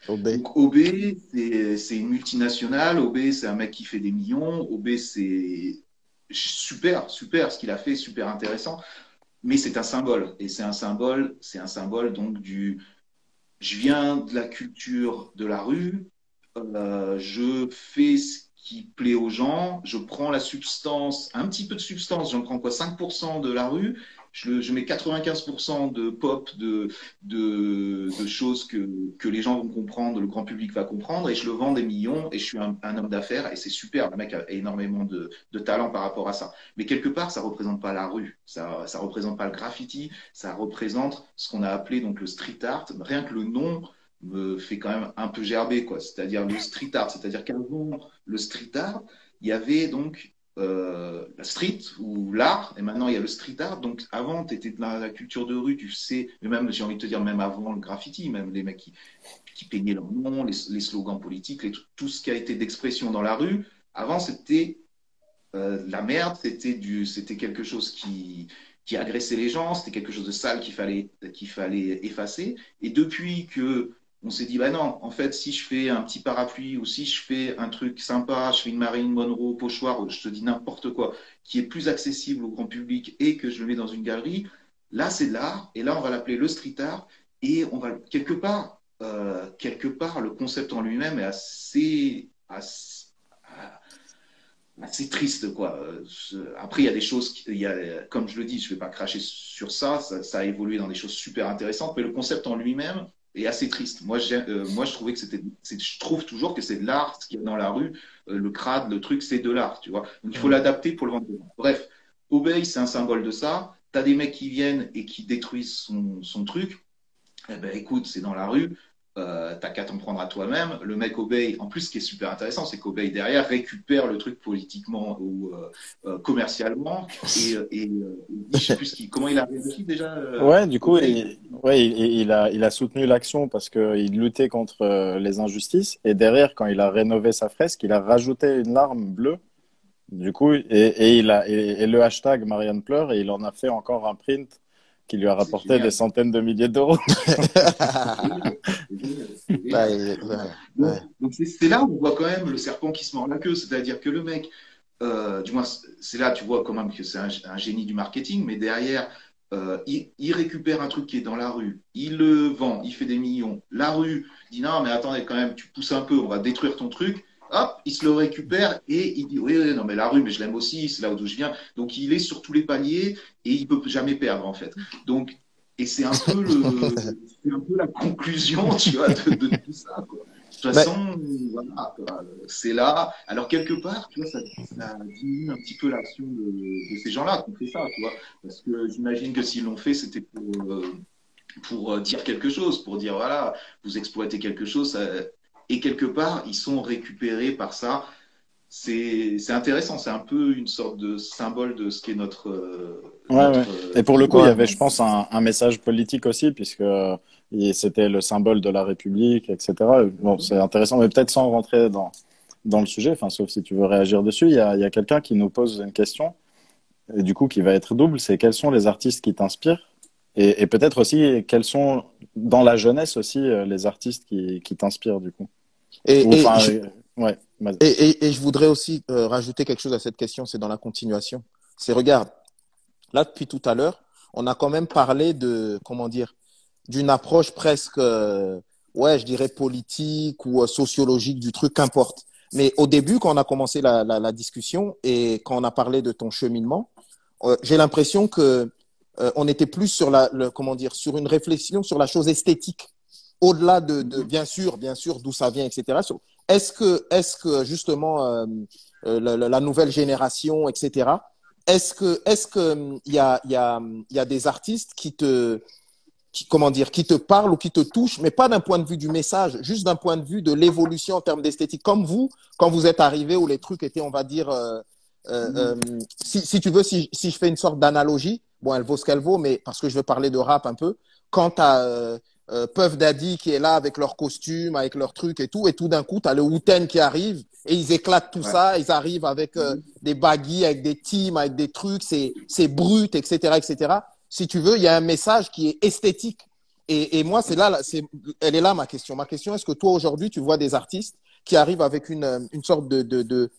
Speaker 3: Donc Obey, c'est une multinationale. Obey, c'est un mec qui fait des millions. Obey, c'est super ce qu'il a fait, super intéressant. Mais c'est un symbole. Et c'est un symbole donc je viens de la culture de la rue, je fais ce qui plaît aux gens, je prends la substance, un petit peu de substance, j'en prends quoi, 5% de la rue, je mets 95% de pop, de choses que les gens vont comprendre, le grand public va comprendre, et je le vends des millions, et je suis un homme d'affaires, et c'est super, le mec a énormément de talent par rapport à ça. Mais quelque part, ça représente pas la rue, ça représente pas le graffiti, ça représente ce qu'on a appelé donc le street art, rien que le nom me fait quand même un peu gerber, quoi. C'est-à-dire le street art, c'est-à-dire qu'avant le street art, il y avait donc la street ou l'art, et maintenant il y a le street art. Donc avant, tu étais dans la culture de rue, tu sais, mais même, j'ai envie de te dire, même avant le graffiti, même les mecs qui peignaient leur nom, les slogans politiques, tout ce qui a été d'expression dans la rue, avant c'était la merde, c'était quelque chose qui agressait les gens, c'était quelque chose de sale qu'il fallait effacer. Et depuis que on s'est dit, bah non, en fait, si je fais un petit parapluie ou si je fais un truc sympa, je fais une Marilyn Monroe pochoir, je te dis n'importe quoi, qui est plus accessible au grand public et que je le mets dans une galerie, là, c'est de l'art. Et là, on va l'appeler le street art. Et on va, quelque part, le concept en lui-même est assez triste, quoi. Après, il y a des choses, comme je le dis, je ne vais pas cracher sur ça a évolué dans des choses super intéressantes, mais le concept en lui-même est assez triste. Moi, je trouvais que je trouve toujours que c'est de l'art, ce qu'il y a dans la rue, le crade, le truc, c'est de l'art, tu vois. Donc, il faut l'adapter pour le vendre. Bref, Obey, c'est un symbole de ça. Tu as des mecs qui viennent et qui détruisent son truc. Eh ben, écoute, c'est dans la rue. T'as qu'à t'en prendre à toi-même. Le mec Obey, en plus, ce qui est super intéressant, c'est qu'Obey derrière récupère le truc politiquement ou commercialement et je sais plus comment il a réagi déjà.
Speaker 1: Ouais, du coup, il a soutenu l'action parce qu'il luttait contre les injustices. Et derrière, quand il a rénové sa fresque, il a rajouté une larme bleue Du coup, et le hashtag Marianne pleure, et il en a fait encore un print qui lui a
Speaker 3: C'est
Speaker 1: rapporté des
Speaker 3: génial.
Speaker 1: centaines de milliers d'euros.
Speaker 3: C'est génial. C'est génial. C'est
Speaker 2: Bah,
Speaker 3: génial.
Speaker 2: ouais, ouais.
Speaker 3: Donc c'est là où on voit quand même le serpent qui se mord la queue. C'est-à-dire que le mec, du moins, c'est là tu vois quand même que c'est un génie du marketing, mais derrière, il récupère un truc qui est dans la rue, il le vend, il fait des millions. La rue dit non, mais attendez, quand même, tu pousses un peu, on va détruire ton truc. Hop, il se le récupère et il dit oui, oui, non, mais la rue, mais je l'aime aussi, c'est là d'où je viens. Donc il est sur tous les paliers et il peut jamais perdre en fait. Donc, et c'est un peu la conclusion, tu vois, de tout ça, quoi. De toute
Speaker 2: Mais,
Speaker 3: façon, voilà, quoi, c'est là. Alors, quelque part, tu vois, ça diminue un petit peu l'action de ces gens-là qui ont fait ça, tu vois. Parce que j'imagine que s'ils l'ont fait, c'était pour dire quelque chose, pour dire, voilà, vous exploitez quelque chose. Et quelque part, ils sont récupérés par ça. C'est intéressant, c'est un peu une sorte de symbole de ce qu'est
Speaker 1: Ouais, ouais. Et pour le
Speaker 3: vie
Speaker 1: coup, il y
Speaker 2: ouais.
Speaker 1: avait, je pense, un message politique aussi, puisque c'était le symbole de la République, etc. Bon, c'est intéressant, mais peut-être sans rentrer dans le sujet, enfin, sauf si tu veux réagir dessus, il y a quelqu'un qui nous pose une question, et du coup, qui va être double, c'est quels sont les artistes qui t'inspirent? Et peut-être aussi, quels sont, dans la jeunesse aussi, les artistes qui t'inspirent, du coup? Ou,
Speaker 2: Et,
Speaker 1: enfin, ouais, vas-y.
Speaker 2: et je voudrais aussi rajouter quelque chose à cette question, c'est dans la continuation. C'est, regarde, là, depuis tout à l'heure, on a quand même parlé de, comment dire, d'une approche presque, ouais, je dirais politique ou sociologique du truc, qu'importe. Mais au début, quand on a commencé la discussion et quand on a parlé de ton cheminement, j'ai l'impression que on était plus sur comment dire, sur une réflexion sur la chose esthétique, au-delà bien sûr, d'où ça vient, etc. Est-ce que justement la nouvelle génération, etc. Est-ce que il y a des artistes comment dire, qui te parlent ou qui te touchent, mais pas d'un point de vue du message, juste d'un point de vue de l'évolution en termes d'esthétique. Comme vous, quand vous êtes arrivé, où les trucs étaient, on va dire, si tu veux, si je fais une sorte d'analogie, bon, elle vaut ce qu'elle vaut, mais parce que je veux parler de rap un peu, quand tu as Puff Daddy qui est là avec leur costume, avec leurs trucs et tout d'un coup, tu as le Wu-Tang qui arrive et ils éclatent tout
Speaker 3: Ouais.
Speaker 2: ça, ils arrivent avec des baggy, avec des teams, avec des trucs, c'est brut, etc., etc. Si tu veux, il y a un message qui est esthétique. Et moi, elle est là ma question. Ma question, est-ce que toi, aujourd'hui, tu vois des artistes qui arrivent avec une sorte de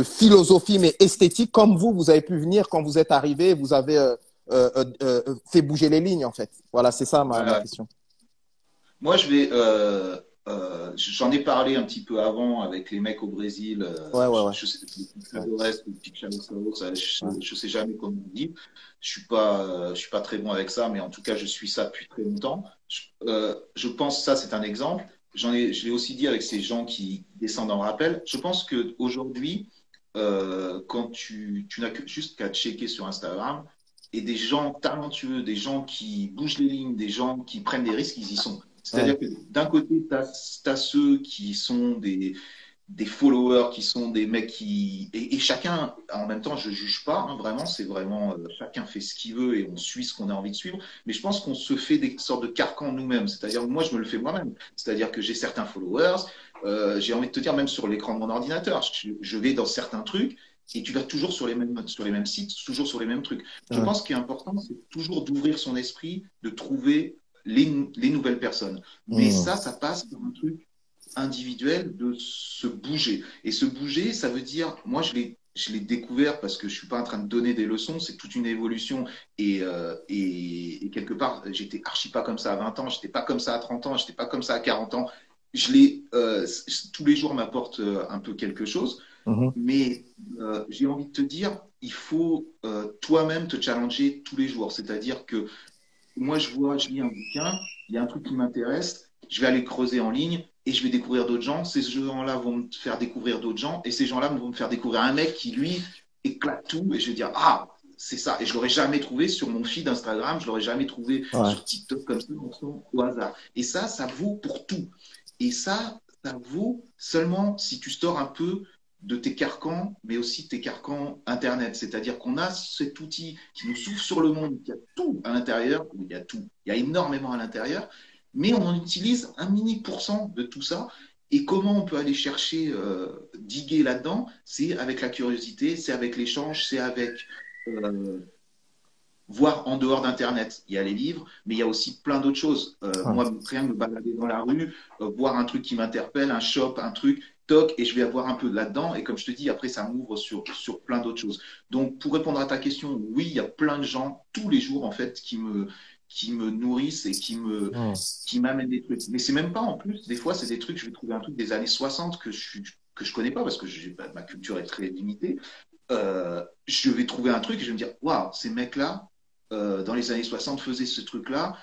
Speaker 2: philosophie, mais esthétique, comme vous avez pu venir quand vous êtes arrivé, vous avez fait bouger les lignes, en fait. Voilà, c'est ça ma
Speaker 3: Ouais.
Speaker 2: question.
Speaker 3: Moi, j'en ai parlé un petit peu avant avec les mecs au Brésil.
Speaker 2: Ouais, ouais, ouais.
Speaker 3: Je sais,
Speaker 2: Ouais,
Speaker 3: le Pichangues,
Speaker 2: ouais.
Speaker 3: je sais jamais comment on dit. Je suis pas très bon avec ça, mais en tout cas, je suis ça depuis très longtemps. Je pense que ça, c'est un exemple. Je l'ai aussi dit avec ces gens qui descendent en rappel. Je pense que aujourd'hui, quand tu n'as juste qu'à checker sur Instagram, et des gens talentueux, des gens qui bougent les lignes, des gens qui prennent des risques, ils y sont.
Speaker 2: Ouais.
Speaker 3: C'est-à-dire que d'un côté, tu as, ceux qui sont des followers, qui sont des mecs qui. Et chacun, en même temps, je ne juge pas, hein, vraiment, c'est vraiment. Chacun fait ce qu'il veut et on suit ce qu'on a envie de suivre. Mais je pense qu'on se fait des sortes de carcans nous-mêmes. C'est-à-dire, moi, je me le fais moi-même. C'est-à-dire que j'ai certains followers, j'ai envie de te dire, même sur l'écran de mon ordinateur, je vais dans certains trucs. Et tu vas toujours sur les mêmes sites, toujours sur les mêmes trucs. Je
Speaker 2: Ouais.
Speaker 3: pense qu'il est important, c'est toujours d'ouvrir son esprit, de trouver les nouvelles personnes. Mais
Speaker 2: Mmh.
Speaker 3: ça passe par un truc individuel de se bouger. Et se bouger, ça veut dire, moi, je l'ai découvert parce que je suis pas en train de donner des leçons, c'est toute une évolution. Et quelque part, j'étais archi pas comme ça à 20 ans, j'étais pas comme ça à 30 ans, j'étais pas comme ça à 40 ans. Tous les jours m'apporte un peu quelque chose.
Speaker 2: Mmh.
Speaker 3: Mais j'ai envie de te dire, il faut toi-même te challenger tous les jours. C'est-à-dire que moi, je lis un bouquin, il y a un truc qui m'intéresse, je vais aller creuser en ligne et je vais découvrir d'autres gens. Ces gens-là vont me faire découvrir d'autres gens et ces gens-là vont me faire découvrir un mec qui, lui, éclate tout et je vais dire, ah, c'est ça. Et je l'aurais jamais trouvé sur mon feed Instagram, je l'aurais jamais trouvé
Speaker 2: Ouais.
Speaker 3: sur TikTok comme ça, au hasard. Et ça vaut pour tout. Et ça vaut seulement si tu stores un peu de tes carcans, mais aussi de tes carcans Internet. C'est-à-dire qu'on a cet outil qui nous s'ouvre sur le monde, il y a tout à l'intérieur, il y a tout, il y a énormément à l'intérieur, mais on en utilise un mini pourcent de tout ça. Et comment on peut aller chercher, diguer là-dedans? C'est avec la curiosité, c'est avec l'échange, c'est avec euh, voir en dehors d'Internet. Il y a les livres, mais il y a aussi plein d'autres choses.
Speaker 2: Ouais.
Speaker 3: Moi, rien que me balader dans la rue, voir un truc qui m'interpelle, un shop, un truc, toc, et je vais avoir un peu de là-dedans. Et comme je te dis, après, ça m'ouvre sur plein d'autres choses. Donc, pour répondre à ta question, oui, il y a plein de gens, tous les jours, en fait, qui me nourrissent et
Speaker 2: Hmm.
Speaker 3: qui m'amènent des trucs. Mais c'est même pas en plus, des fois, c'est des trucs, je vais trouver un truc des années 60 que je connais pas parce que ma culture est très limitée. Je vais trouver un truc et je vais me dire, waouh, ces mecs-là, dans les années 60 faisaient ce truc-là,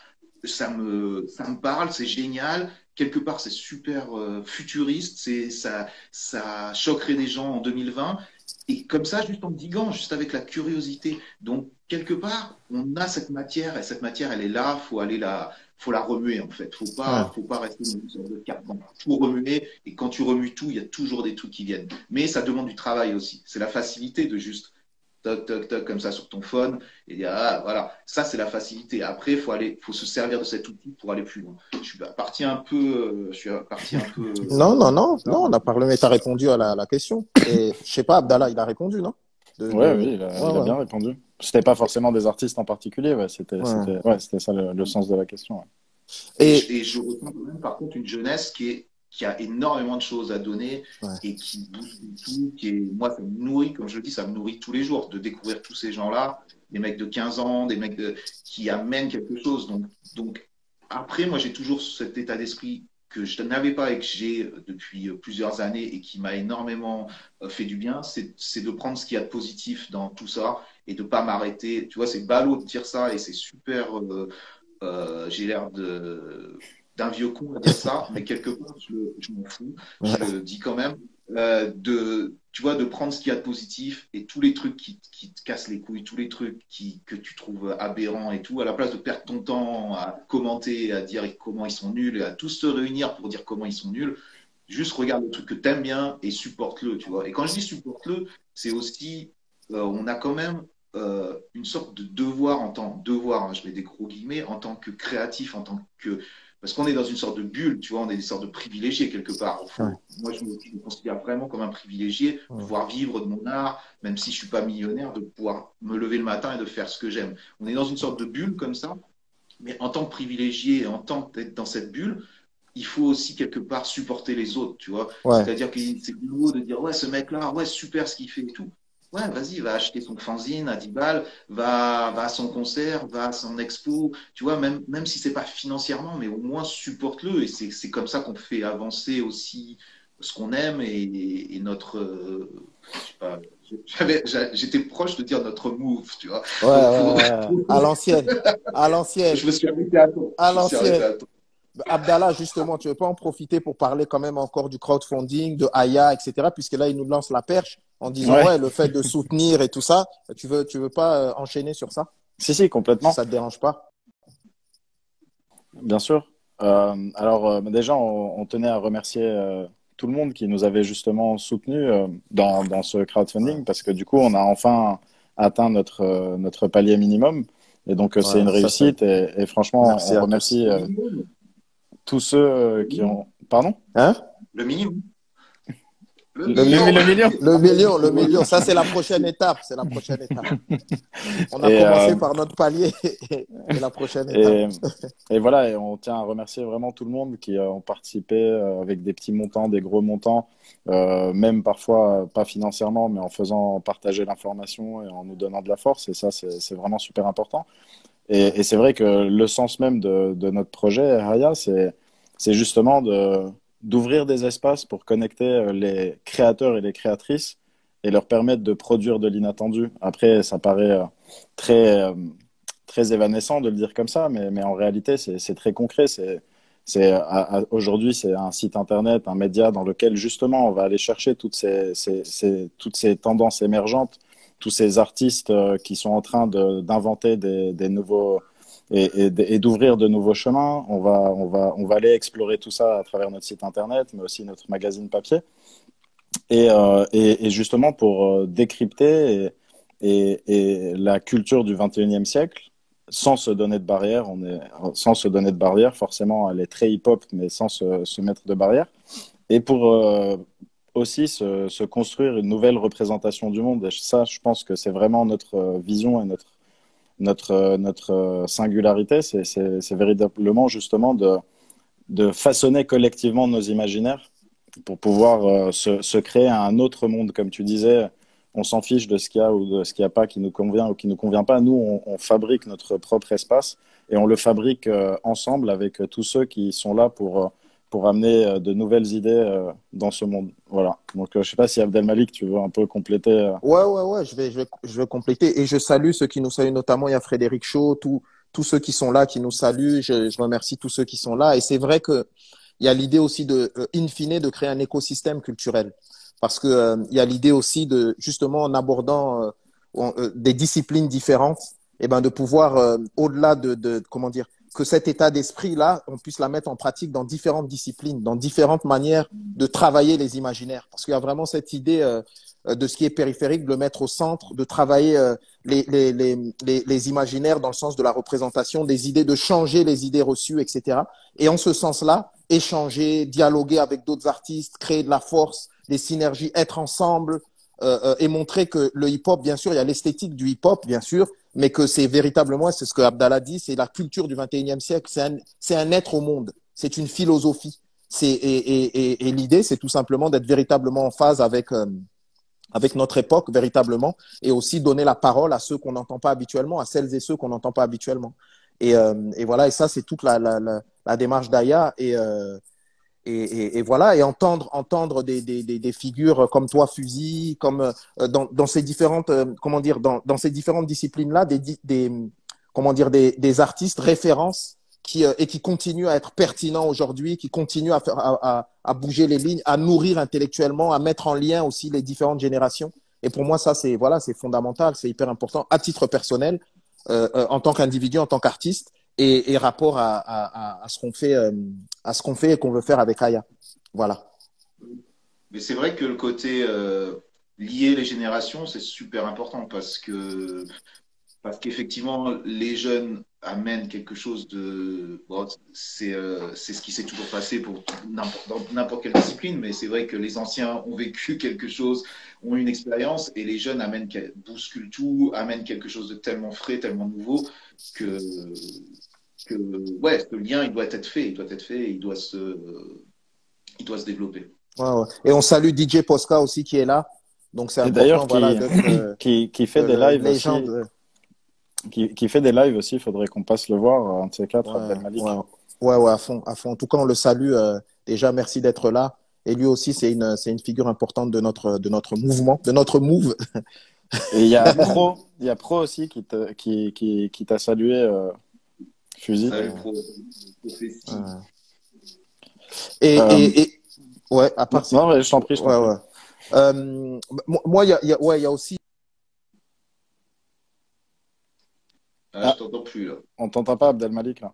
Speaker 3: ça me parle, c'est génial. Quelque part, c'est super futuriste, ça choquerait des gens en 2020. Et comme ça, juste en me diguant, juste avec la curiosité. Donc, quelque part, on a cette matière, et cette matière, elle est là, faut la remuer, en fait.
Speaker 2: Ouais.
Speaker 3: Faut pas rester dans une sorte de carcan. Faut remuer, et quand tu remues tout, il y a toujours des trucs qui viennent. Mais ça demande du travail aussi. C'est la facilité de juste toc, toc, toc, comme ça sur ton phone, et dire, ah, voilà. Ça, c'est la facilité. Après, faut se servir de cet outil pour aller plus loin. Je suis parti un peu
Speaker 2: Non, non, non,
Speaker 3: comme ça.
Speaker 2: non, on a parlé, mais tu as répondu à la question. Et je sais pas, Abdallah, il a répondu, non?
Speaker 1: Ouais, oui,
Speaker 2: Ouais,
Speaker 1: il a
Speaker 2: ouais,
Speaker 1: bien répondu. C'était pas forcément des artistes en particulier, ouais,
Speaker 2: ouais.
Speaker 1: ouais, c'était ça le sens de la question. Ouais.
Speaker 2: Et,
Speaker 3: Et je ressens quand même, par contre, une jeunesse qui a énormément de choses à donner
Speaker 2: ouais,
Speaker 3: et qui bouscule tout, moi, ça me nourrit, comme je le dis, ça me nourrit tous les jours de découvrir tous ces gens-là, des mecs de 15 ans, qui amènent quelque chose. Donc après, moi, j'ai toujours cet état d'esprit que je n'avais pas et que j'ai depuis plusieurs années et qui m'a énormément fait du bien, c'est de prendre ce qu'il y a de positif dans tout ça et de pas m'arrêter. Tu vois, c'est ballot de dire ça et c'est super. J'ai l'air d'un vieux con à dire ça, mais quelque part, je m'en fous, je
Speaker 2: ouais,
Speaker 3: le dis quand même, tu vois, de prendre ce qu'il y a de positif et tous les trucs qui te cassent les couilles, tous les trucs que tu trouves aberrants et tout, à la place de perdre ton temps à commenter, à dire comment ils sont nuls, et à tous se réunir pour dire comment ils sont nuls, juste regarde le truc que t'aimes bien et supporte-le, tu vois. Et quand je dis supporte-le, c'est aussi, on a quand même une sorte de devoir devoir, hein, je mets des gros guillemets, en tant que créatif, en tant que, parce qu'on est dans une sorte de bulle, tu vois, on est des sortes de privilégiés quelque part.
Speaker 2: ouais,
Speaker 3: Moi, je me considère vraiment comme un privilégié de
Speaker 2: ouais.
Speaker 3: pouvoir vivre de mon art, même si je suis pas millionnaire, de pouvoir me lever le matin et de faire ce que j'aime. On est dans une sorte de bulle comme ça, mais en tant que privilégié, en tant que d'être dans cette bulle, il faut aussi quelque part supporter les autres, tu vois.
Speaker 2: Ouais.
Speaker 3: C'est-à-dire que c'est nouveau de dire, ouais, ce mec-là, ouais, super ce qu'il fait et tout. Ouais, vas-y, va acheter son fanzine à 10 balles, va à son concert, va à son expo, tu vois, même si c'est pas financièrement, mais au moins supporte-le. Et c'est comme ça qu'on fait avancer aussi ce qu'on aime et notre, je sais pas, j'étais proche de dire notre move, tu vois.
Speaker 2: Ouais,
Speaker 3: Donc,
Speaker 2: ouais, ouais. À l'ancienne, à l'ancienne,
Speaker 3: je me suis arrêté à temps.
Speaker 2: à
Speaker 3: Je me suis arrêté
Speaker 2: l'ancienne.
Speaker 3: à temps.
Speaker 2: Abdallah, justement, tu veux pas en profiter pour parler quand même encore du crowdfunding, de Aya, etc., puisque là, il nous lance la perche en disant,
Speaker 1: Ouais,
Speaker 2: ouais, le fait de soutenir et tout ça, tu veux pas enchaîner sur ça,
Speaker 1: si,
Speaker 2: si
Speaker 1: complètement,
Speaker 2: ça te dérange pas?
Speaker 1: bien sûr. Déjà, on tenait à remercier tout le monde qui nous avait justement soutenus dans ce
Speaker 2: Ouais,
Speaker 1: crowdfunding parce que du coup, on a enfin atteint notre palier minimum. Et donc, c'est
Speaker 2: ouais,
Speaker 1: une
Speaker 2: ça,
Speaker 1: réussite. Et franchement,
Speaker 2: merci
Speaker 1: on
Speaker 2: à tous.
Speaker 1: remercie
Speaker 3: Le minimum.
Speaker 1: tous ceux
Speaker 3: Le
Speaker 1: qui
Speaker 3: minimum.
Speaker 1: ont. Pardon?
Speaker 2: Hein?
Speaker 3: Le minimum. Le
Speaker 2: Le, mi-
Speaker 3: million.
Speaker 1: Le million.
Speaker 2: le million, ça, c'est la prochaine étape, c'est la prochaine étape. On a
Speaker 1: Et,
Speaker 2: commencé par notre palier et la prochaine étape.
Speaker 1: et, et voilà, et on tient à remercier vraiment tout le monde qui ont participé avec des petits montants, des gros montants, même parfois pas financièrement, mais en faisant partager l'information et en nous donnant de la force. Et ça, c'est vraiment super important. Et c'est vrai que le sens même de notre projet, Raya, c'est justement d'ouvrir des espaces pour connecter les créateurs et les créatrices et leur permettre de produire de l'inattendu. Après, ça paraît très, très évanescent de le dire comme ça, mais en réalité, c'est très concret. Aujourd'hui, c'est un site internet, un média dans lequel justement on va aller chercher toutes ces tendances émergentes, tous ces artistes qui sont en train d'inventer des nouveaux et d'ouvrir de nouveaux chemins. On va aller explorer tout ça à travers notre site internet, mais aussi notre magazine papier. Et justement pour décrypter et la culture du 21e siècle sans se donner de barrière. Sans se donner de barrière, forcément, elle est très hip-hop, mais sans se mettre de barrière. et pour aussi se construire une nouvelle représentation du monde. Et ça, je pense que c'est vraiment notre vision et notre singularité. C'est véritablement justement de façonner collectivement nos imaginaires pour pouvoir se créer un autre monde. Comme tu disais, on s'en fiche de ce qu'il y a ou de ce qu'il n'y a pas qui nous convient ou qui ne nous convient pas. Nous, on fabrique notre propre espace et on le fabrique ensemble avec tous ceux qui sont là pour amener de nouvelles idées dans ce monde. Voilà. Donc, je ne sais pas si Abdelmalik, tu veux un peu compléter.
Speaker 2: Ouais, je vais compléter. Et je salue ceux qui nous saluent, notamment il y a Frédéric Shaw, tous ceux qui sont là, qui nous saluent. Je remercie tous ceux qui sont là. Et c'est vrai que il y a l'idée aussi de, in fine, de créer un écosystème culturel. Parce que, il y a l'idée aussi de, justement, en abordant des disciplines différentes, et ben, de pouvoir, au-delà comment dire, que cet état d'esprit-là, on puisse la mettre en pratique dans différentes disciplines, dans différentes manières de travailler les imaginaires. Parce qu'il y a vraiment cette idée de ce qui est périphérique, de le mettre au centre, de travailler les imaginaires dans le sens de la représentation, des idées, de changer les idées reçues, etc. Et en ce sens-là, échanger, dialoguer avec d'autres artistes, créer de la force, des synergies, être ensemble et montrer que le hip-hop, bien sûr, il y a l'esthétique du hip-hop, bien sûr, mais que c'est véritablement, c'est ce que Abdallah dit, c'est la culture du 21e siècle, c'est un être au monde, c'est une philosophie. Et l'idée, c'est tout simplement d'être véritablement en phase avec notre époque, véritablement, et aussi donner la parole à ceux qu'on n'entend pas habituellement, à celles et ceux qu'on n'entend pas habituellement. Et voilà, et ça, c'est toute la démarche d'Aya. Et voilà, et entendre des figures comme toi, Fusil, comme dans ces différentes, comment dire, dans ces différentes disciplines-là, comment dire, des artistes références et qui continuent à être pertinents aujourd'hui, qui continuent à bouger les lignes, à nourrir intellectuellement, à mettre en lien aussi les différentes générations. Et pour moi, ça, c'est fondamental, c'est hyper important à titre personnel, en tant qu'individu, en tant qu'artiste, et rapport à ce qu'on fait, à ce qu'on fait et qu'on veut faire avec Aya. Voilà.
Speaker 3: Mais c'est vrai que le côté lier les générations, c'est super important parce qu'effectivement, les jeunes amènent quelque chose de. Bon, c'est ce qui s'est toujours passé dans n'importe quelle discipline, mais c'est vrai que les anciens ont vécu quelque chose, ont une expérience, et les jeunes bousculent tout, amènent quelque chose de tellement frais, tellement nouveau, que, que ouais, ce lien, il doit être fait, il doit se développer.
Speaker 2: Ouais, ouais. Et on salue DJ Posca aussi qui est là. Donc c'est
Speaker 1: Et d'ailleurs,
Speaker 2: important, voilà, d'être
Speaker 1: qui fait des lives aussi.
Speaker 2: légende.
Speaker 1: Qui fait des lives aussi, il faudrait qu'on passe le voir, un de ces quatre,
Speaker 2: Ouais,
Speaker 1: Abdelmalik.
Speaker 2: ouais, ouais, à fond, à fond. En tout cas, on le salue. Déjà, merci d'être là. Et lui aussi, c'est une figure importante de notre mouvement, de notre move.
Speaker 1: Et il y a Pro aussi qui t'a salué, Fusil.
Speaker 3: Salut, prophétie.
Speaker 2: Ouais.
Speaker 1: Euh,
Speaker 2: Ouais, à part
Speaker 1: non, mais je t'en prie, je t'en
Speaker 2: ouais,
Speaker 1: prie.
Speaker 2: ouais. Moi, il y a aussi.
Speaker 3: Ah, je
Speaker 1: Ah,
Speaker 3: t'entends plus là.
Speaker 1: on t'entend pas, Abdelmalik, là.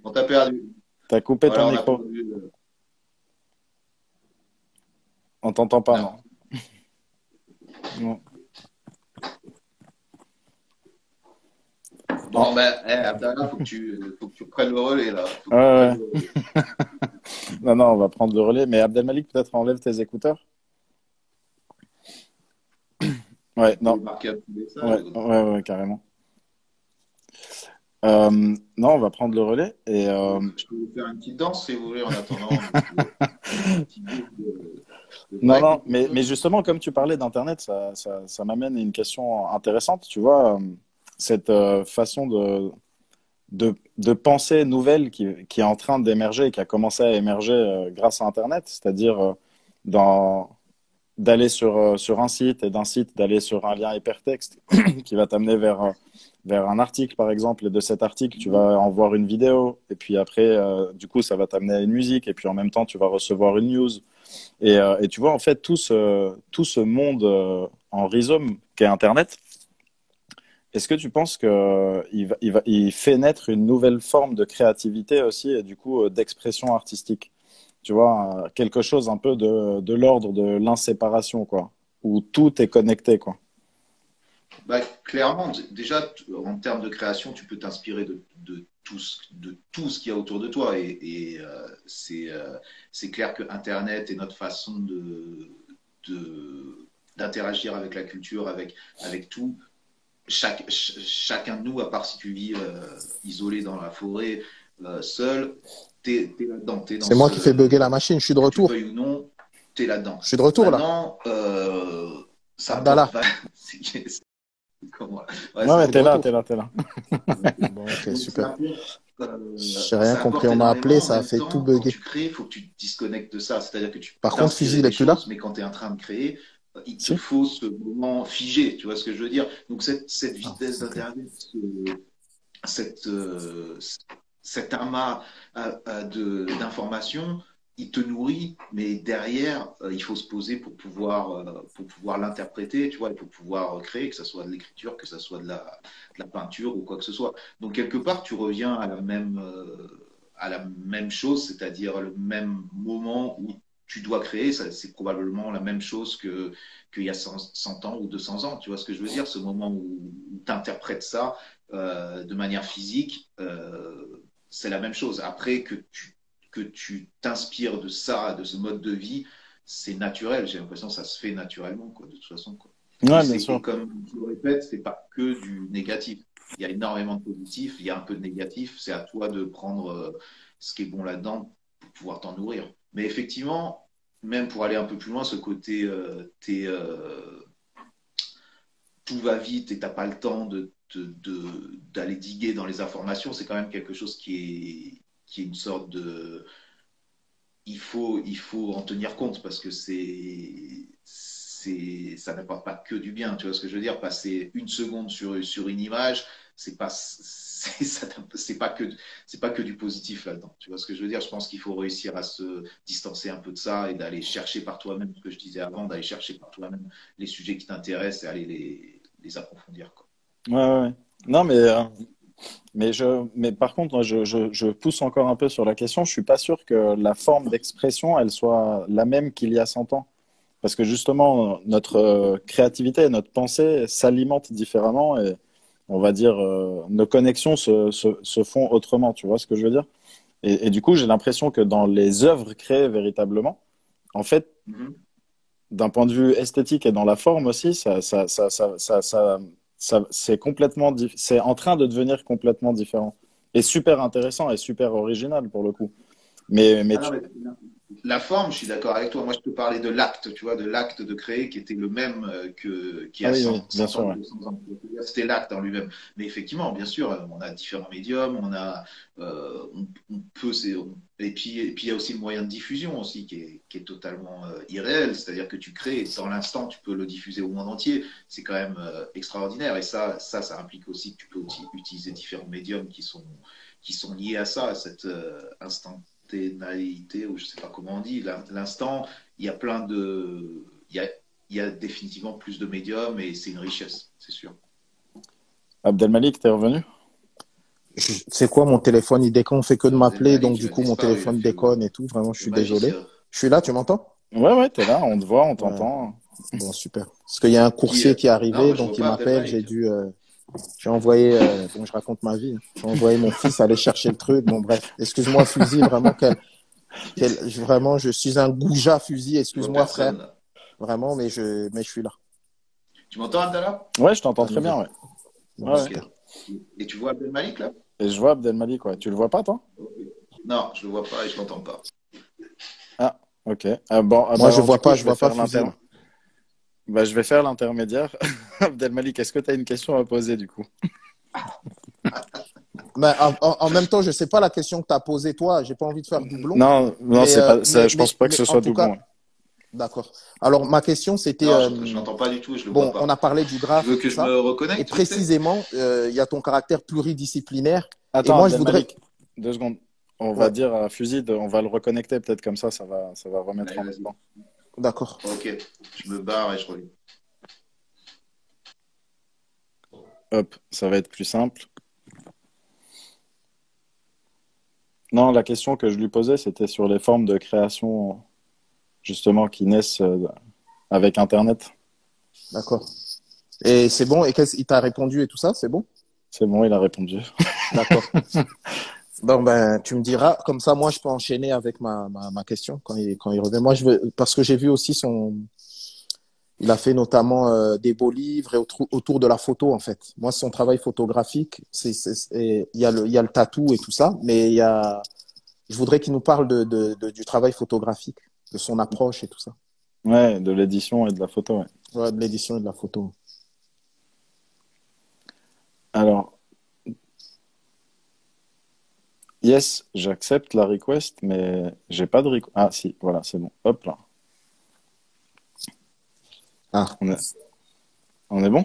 Speaker 3: On t'a perdu.
Speaker 1: T'as coupé ton
Speaker 3: Voilà, on a
Speaker 1: micro.
Speaker 3: perdu.
Speaker 1: On t'entend pas,
Speaker 3: Non.
Speaker 1: non. Non.
Speaker 3: Bon, ben, Abdallah, faut que tu prennes le relais là. Faut que tu
Speaker 1: Ouais,
Speaker 3: prennes
Speaker 1: ouais.
Speaker 3: le relais.
Speaker 1: Non, non, on va prendre le relais. Mais Abdelmalik, peut-être enlève tes écouteurs. Ouais,
Speaker 3: Tu peux
Speaker 1: non.
Speaker 3: marquer un petit message.
Speaker 1: Ouais, ouais, ouais, carrément. Non, on va prendre le relais. Et
Speaker 3: Je peux vous faire une petite danse si vous voulez en attendant. Un petit bout de
Speaker 1: non,
Speaker 3: break.
Speaker 1: non, mais justement, comme tu parlais d'Internet, ça m'amène à une question intéressante. Tu vois, cette façon de pensée nouvelle qui est en train d'émerger et qui a commencé à émerger grâce à Internet, c'est-à-dire dans, d'aller sur un site et d'un site d'aller sur un lien hypertexte qui va t'amener vers un article, par exemple, et de cet article, tu vas en voir une vidéo, et puis après, du coup, ça va t'amener à une musique, et puis en même temps, tu vas recevoir une news. Et tu vois, en fait, tout ce monde en rhizome qu'est Internet, est-ce que tu penses il fait naître une nouvelle forme de créativité aussi, et du coup, d'expression artistique? Tu vois, quelque chose un peu de l'ordre de l'inséparation, quoi, où tout est connecté, quoi.
Speaker 3: Bah, clairement, déjà, en termes de création, tu peux t'inspirer de tout ce qu'il y a autour de toi. C'est clair que Internet et notre façon d'interagir avec la culture, avec tout, chacun de nous, à part si tu vis isolé dans la forêt, seul, t'es là-dedans. T'es dans
Speaker 2: C'est moi qui fais bugger la machine. Je suis de
Speaker 3: que tu le
Speaker 2: retour.
Speaker 3: veuilles ou non, t'es là-dedans.
Speaker 2: Je suis de retour là.
Speaker 3: Maintenant, ça
Speaker 2: Abdallah.
Speaker 3: apporte comment- ouais,
Speaker 1: Ouais,
Speaker 3: ça
Speaker 1: mais
Speaker 2: T'es de
Speaker 1: t'es là,
Speaker 2: retour.
Speaker 1: t'es là, t'es là.
Speaker 2: Bon, ok,
Speaker 3: donc,
Speaker 2: super. J'ai rien
Speaker 3: ça
Speaker 2: compris.
Speaker 3: apporte
Speaker 2: On m'a appelé,
Speaker 3: énormément. En
Speaker 2: ça a
Speaker 3: même
Speaker 2: fait tout
Speaker 3: temps, quand
Speaker 2: bugger.
Speaker 3: tu crées, il faut que tu te disconnectes de ça. C'est-à-dire que tu peux
Speaker 2: Par contre, Fusil,
Speaker 3: t'inspirer
Speaker 2: il est
Speaker 3: des
Speaker 2: plus là?
Speaker 3: choses, mais quand tu es en train de créer, il te
Speaker 1: Si.
Speaker 3: faut ce moment figé. Tu vois ce que je veux dire? Donc, cette
Speaker 2: Ah,
Speaker 3: vitesse
Speaker 2: ok.
Speaker 3: d'Internet, cette, euh, cet amas d'informations, il te nourrit, mais derrière, il faut se poser pour pouvoir l'interpréter, tu vois, et pour pouvoir créer, que ce soit de l'écriture, que ce soit de la peinture ou quoi que ce soit. Donc, quelque part, tu reviens à la même chose, c'est-à-dire le même moment où tu dois créer. C'est probablement la même chose qu'il y a 100 ans ou 200 ans, tu vois ce que je veux dire? Ce moment où tu interprètes ça de manière physique, c'est la même chose. Après que tu t'inspires de ça, de ce mode de vie, c'est naturel. J'ai l'impression que ça se fait naturellement, quoi, de toute façon. Quoi.
Speaker 1: Ouais, bien sûr.
Speaker 3: Et comme je le répète, c'est pas que du négatif. Il y a énormément de positif, il y a un peu de négatif. C'est à toi de prendre ce qui est bon là-dedans pour pouvoir t'en nourrir. Mais effectivement, même pour aller un peu plus loin, ce côté, tout va vite et tu n'as pas le temps d'aller diguer dans les informations, c'est quand même quelque chose qui est une sorte de... il faut en tenir compte parce que ça n'apporte pas que du bien. Tu vois ce que je veux dire? Passer une seconde sur une image, c'est pas que du positif là-dedans. Tu vois ce que je veux dire? Je pense qu'il faut réussir à se distancer un peu de ça et d'aller chercher par toi-même ce que je disais avant, d'aller chercher par toi-même les sujets qui t'intéressent et aller les approfondir, quoi.
Speaker 1: Ouais, ouais, ouais. Non, mais par contre, moi, je pousse encore un peu sur la question. Je suis pas sûr que la forme d'expression, elle soit la même qu'il y a 100 ans. Parce que justement, notre créativité et notre pensée s'alimentent différemment et on va dire, nos connexions se font autrement. Tu vois ce que je veux dire? Et du coup, j'ai l'impression que dans les œuvres créées véritablement, en fait,
Speaker 3: Mhm.
Speaker 1: d'un point de vue esthétique et dans la forme aussi, c'est complètement, c'est en train de devenir complètement différent. Et super intéressant et super original pour le coup. Mais
Speaker 3: Ah non, mais la forme, je suis d'accord avec toi. Moi, je te parlais de l'acte, tu vois, de l'acte de créer qui était le même qu'il y
Speaker 1: ah
Speaker 3: a
Speaker 1: oui, oui, bien
Speaker 3: 100
Speaker 1: sûr,
Speaker 3: ans ou
Speaker 1: ouais.
Speaker 3: 200 ans. C'était l'acte en lui-même. Mais effectivement, bien sûr, on a différents médiums, on peut, et puis il y a aussi le moyen de diffusion aussi qui est totalement irréel. C'est-à-dire que tu crées et dans l'instant, tu peux le diffuser au monde entier. C'est quand même extraordinaire. Et ça implique aussi que tu peux aussi utiliser différents médiums qui sont liés à ça, à cet instantanéité, ou je ne sais pas comment on dit, l'instant, il y a plein de. Il y a définitivement plus de médiums et c'est une richesse, c'est sûr.
Speaker 1: Abdelmalik, t'es revenu?
Speaker 2: C'est quoi mon téléphone? Il déconne, on fait que de m'appeler,
Speaker 3: Abdelmalik,
Speaker 2: donc
Speaker 3: il
Speaker 2: du
Speaker 3: a
Speaker 2: coup mon
Speaker 3: disparu,
Speaker 2: téléphone déconne et tout. Vraiment, je
Speaker 3: le
Speaker 2: suis désolé.
Speaker 3: magicien.
Speaker 2: Je suis là, tu m'entends?
Speaker 1: Ouais, ouais, t'es là, on te voit, on
Speaker 2: Ouais.
Speaker 1: t'entend.
Speaker 2: Bon, super. Parce qu'il y a un
Speaker 3: Qui,
Speaker 2: coursier qui est
Speaker 3: non,
Speaker 2: arrivé,
Speaker 3: moi je
Speaker 2: donc
Speaker 3: vois
Speaker 2: il
Speaker 3: pas
Speaker 2: m'appelle.
Speaker 3: Abdelmalik.
Speaker 2: J'ai envoyé, bon, je raconte ma vie, hein. J'ai envoyé mon fils aller chercher le truc. Bon, bref. Excuse-moi, Fusil, vraiment, vraiment, je suis un goujat, Fusil.
Speaker 3: Je vois
Speaker 2: Excuse-moi, frère.
Speaker 3: personne là.
Speaker 2: Vraiment, mais je suis là.
Speaker 3: Tu m'entends, Abdallah?
Speaker 1: Ouais, je t'entends
Speaker 2: Pas de
Speaker 1: très bien,
Speaker 2: nouvelles.
Speaker 1: ouais.
Speaker 2: Bon,
Speaker 1: Ouais, ouais.
Speaker 3: Ok.
Speaker 2: super.
Speaker 3: Et tu vois Abdelmalik là?
Speaker 1: Et je vois Abdelmalik, ouais. Tu le vois pas, toi?
Speaker 3: Ok. Non, je le vois pas et je l'entends pas.
Speaker 1: Ah, ok. Bon, ah, bah
Speaker 2: Moi,
Speaker 1: alors du coup,
Speaker 2: je vois pas Fusil, là.
Speaker 1: Bah, je vais faire l'intermédiaire. Abdelmalik, est-ce que tu as une question à poser du coup?
Speaker 2: Mais en même temps, je sais pas la question que tu as posée, toi. J'ai pas envie de faire doublon.
Speaker 1: Non, non, c'est pas, je pense pas que ce
Speaker 2: En
Speaker 1: soit
Speaker 2: tout cas,
Speaker 1: doublon. Ouais.
Speaker 2: d'accord. Alors, ma question, c'était,
Speaker 3: Non, je l'entends pas du tout, je le vois
Speaker 2: bon, on
Speaker 3: pas.
Speaker 2: a parlé du
Speaker 3: Tu
Speaker 2: graphe
Speaker 3: veux
Speaker 2: et
Speaker 3: que
Speaker 2: tout
Speaker 3: je me
Speaker 2: ça. Et
Speaker 3: reconnecte vite fait?
Speaker 2: précisément, il y a ton caractère pluridisciplinaire. Et
Speaker 1: Attends,
Speaker 2: moi, je voudrais,
Speaker 1: Abdelmalik, 2 secondes. On va
Speaker 2: ouais,
Speaker 1: dire à Fusil, on va le reconnecter peut-être comme ça va remettre
Speaker 3: Allez,
Speaker 1: en même
Speaker 3: vas-y.
Speaker 1: temps.
Speaker 2: d'accord.
Speaker 3: Ok, je me barre et je reviens.
Speaker 1: Hop, ça va être plus simple. Non, la question que je lui posais, c'était sur les formes de création, justement, qui naissent avec Internet.
Speaker 2: D'accord. Et c'est bon? Et il t'a répondu et tout ça? C'est bon?
Speaker 1: C'est bon, il a répondu.
Speaker 2: D'accord. Bon, ben, tu me diras. Comme ça, moi, je peux enchaîner avec ma question quand il revient. Moi, parce que j'ai vu aussi il a fait notamment des beaux livres et autour de la photo, en fait. Moi, son travail photographique, il y a le tatou et tout ça, mais je voudrais qu'il nous parle du travail photographique, de son approche et tout ça.
Speaker 1: Ouais, de l'édition et de la photo, ouais.
Speaker 2: Ouais, de l'édition et de la photo.
Speaker 1: Alors, yes, j'accepte la request, mais j'ai pas de request. Ah, si, voilà, c'est bon. Hop là.
Speaker 2: Ah,
Speaker 1: On est bon?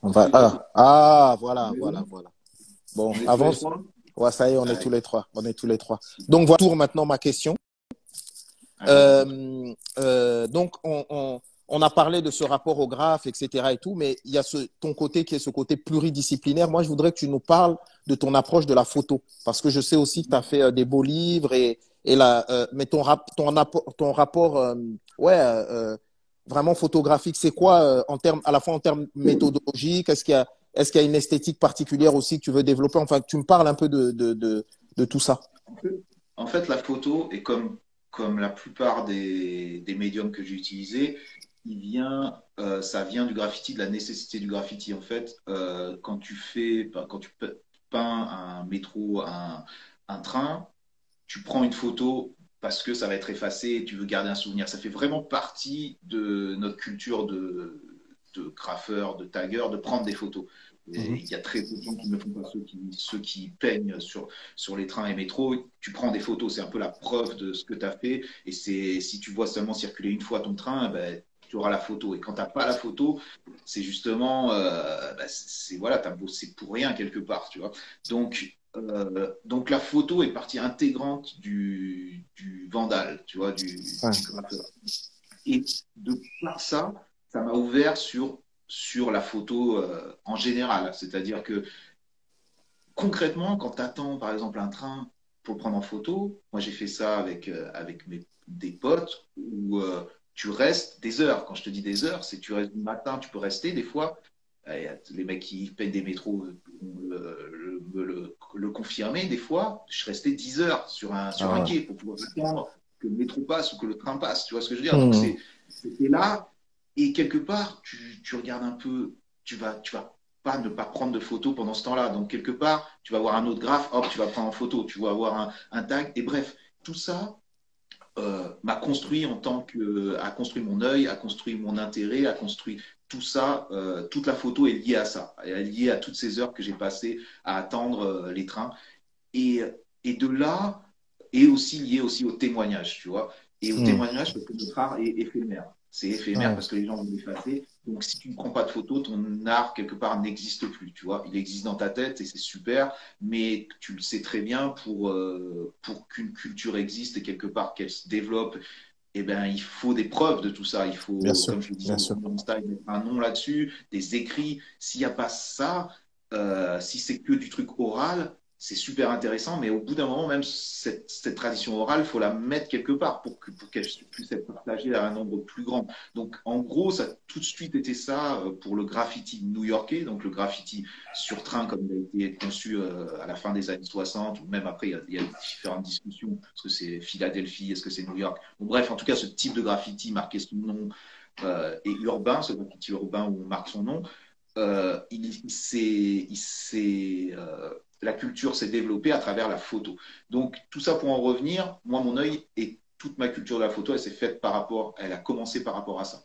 Speaker 2: voilà, voilà, voilà. Bon,
Speaker 3: On est tous les
Speaker 2: avance.
Speaker 3: trois?
Speaker 2: Ouais, ça y est, on est
Speaker 3: Allez,
Speaker 2: tous les trois. On est tous les trois. Donc, voilà pour maintenant ma question.
Speaker 3: allez, on écoute.
Speaker 2: Donc, on a parlé de ce rapport au graphe, etc. et tout, mais il y a ton côté qui est ce côté pluridisciplinaire. Moi, je voudrais que tu nous parles de ton approche de la photo, parce que je sais aussi que tu as fait des beaux livres mais ton rapport, vraiment photographique, c'est quoi à la fois en termes méthodologiques? Est-ce qu'il y a une esthétique particulière aussi que tu veux développer? Enfin, que tu me parles un peu de tout ça.
Speaker 3: En fait, la photo est comme la plupart des médiums que j'ai utilisés, ça vient du graffiti, de la nécessité du graffiti. En fait, quand tu peins un métro, un train, tu prends une photo parce que ça va être effacé et tu veux garder un souvenir. Ça fait vraiment partie de notre culture de graffeurs, de taggeurs, de prendre des photos. Et
Speaker 2: Mhm.
Speaker 3: il y a très peu de gens qui ne le font pas, ceux qui peignent sur les trains et métros. Tu prends des photos, c'est un peu la preuve de ce que tu as fait. Et si tu vois seulement circuler une fois ton train, ben, tu auras la photo. Et quand tu n'as pas la photo, c'est justement, voilà, tu as bossé pour rien quelque part, tu vois. Donc la photo est partie intégrante du vandal, tu vois,
Speaker 2: Ouais.
Speaker 3: du graffeur. Et de par ça, ça m'a ouvert sur la photo en général. C'est-à-dire que concrètement, quand tu attends par exemple un train pour le prendre en photo, moi j'ai fait ça avec des potes où tu restes des heures. Quand je te dis des heures, c'est tu restes du matin, tu peux rester des fois. Les mecs qui payent des métros le confirmer. Des fois, je restais 10 heures sur un
Speaker 2: Ah
Speaker 3: quai pour pouvoir attendre que le métro passe ou que le train passe. Tu vois ce que je veux dire? Donc,
Speaker 2: ouais.
Speaker 3: c'était là. Et quelque part, tu regardes un peu, tu vas pas ne pas prendre de photos pendant ce temps-là. Donc, quelque part, tu vas avoir un autre graphe, hop, tu vas prendre en photo. Tu vas avoir un tag. Et bref, tout ça, m'a construit a construit mon œil, a construit mon intérêt, a construit tout ça. Toute la photo est liée à ça, elle est liée à toutes ces heures que j'ai passées à attendre les trains. Et, et de là, est aussi lié aussi au témoignage, tu vois. Et au
Speaker 2: Hmm.
Speaker 3: témoignage, parce que notre art est éphémère. C'est éphémère
Speaker 2: Ouais.
Speaker 3: parce que les gens vont l'effacer. Donc, si tu ne prends pas de photo, ton art, quelque part, n'existe plus, tu vois. Il existe dans ta tête et c'est super, mais tu le sais très bien, pour qu'une culture existe et quelque part qu'elle se développe, eh ben, il faut des preuves de tout ça. Il
Speaker 2: Bien
Speaker 3: faut,
Speaker 2: sûr,
Speaker 3: comme je le disais,
Speaker 2: bien sûr.
Speaker 3: dans mon style, mettre un nom là-dessus, des écrits. S'il n'y a pas ça, si c'est que du truc oral, c'est super intéressant, mais au bout d'un moment, même cette tradition orale, il faut la mettre quelque part pour qu'elle puisse être partagée à un nombre plus grand. Donc, en gros, ça a tout de suite été ça pour le graffiti new-yorkais, donc le graffiti sur train, comme il a été conçu à la fin des années 60, ou même après, il y a différentes discussions. Est-ce que c'est Philadelphie, est-ce que c'est New York? Bon, bref, en tout cas, ce type de graffiti marqué son nom et urbain, ce graffiti urbain où on marque son nom, la culture s'est développée à travers la photo. Donc, tout ça pour en revenir, moi, mon œil et toute ma culture de la photo, elle a commencé par rapport à ça.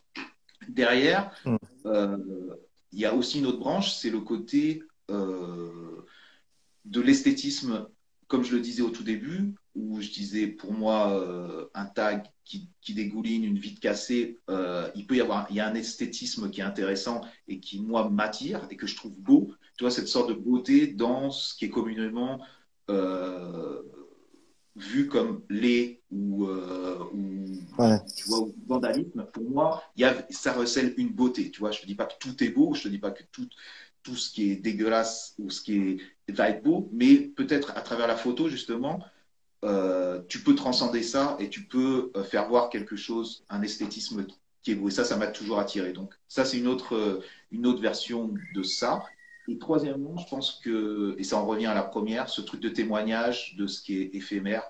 Speaker 3: Derrière,
Speaker 2: Hmm.
Speaker 3: euh, il y a aussi une autre branche, c'est le côté de l'esthétisme, comme je le disais au tout début, où je disais pour moi un tag qui dégouline, une vitre cassée, il y a un esthétisme qui est intéressant et qui moi m'attire et que je trouve beau. Tu vois cette sorte de beauté dans ce qui est communément euh, vu comme laid
Speaker 2: Ouais.
Speaker 3: tu vois, ou vandalisme, pour moi, ça recèle une beauté. Tu vois, je ne te dis pas que tout est beau, je ne te dis pas que tout ce qui est dégueulasse ou ce qui va être beau, mais peut-être à travers la photo, justement, tu peux transcender ça et tu peux faire voir quelque chose, un esthétisme qui est beau. Et ça m'a toujours attiré. Donc, ça, c'est une autre version de ça. Et troisièmement, je pense que, et ça en revient à la première, ce truc de témoignage de ce qui est éphémère.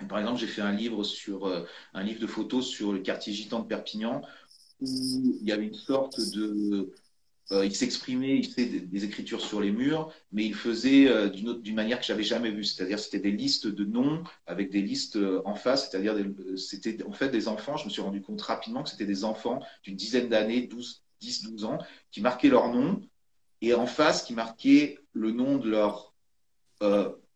Speaker 3: Par exemple, j'ai fait un livre de photos sur le quartier gitan de Perpignan où il y avait une sorte de il s'exprimait, il faisait des écritures sur les murs, mais il faisait d'une manière que j'avais jamais vue. C'est-à-dire, c'était des listes de noms avec des listes en face. C'est-à-dire, c'était en fait des enfants. Je me suis rendu compte rapidement que c'était des enfants d'une dizaine d'années, 10, 12 ans, qui marquaient leur nom et en face, qui marquaient le nom de leur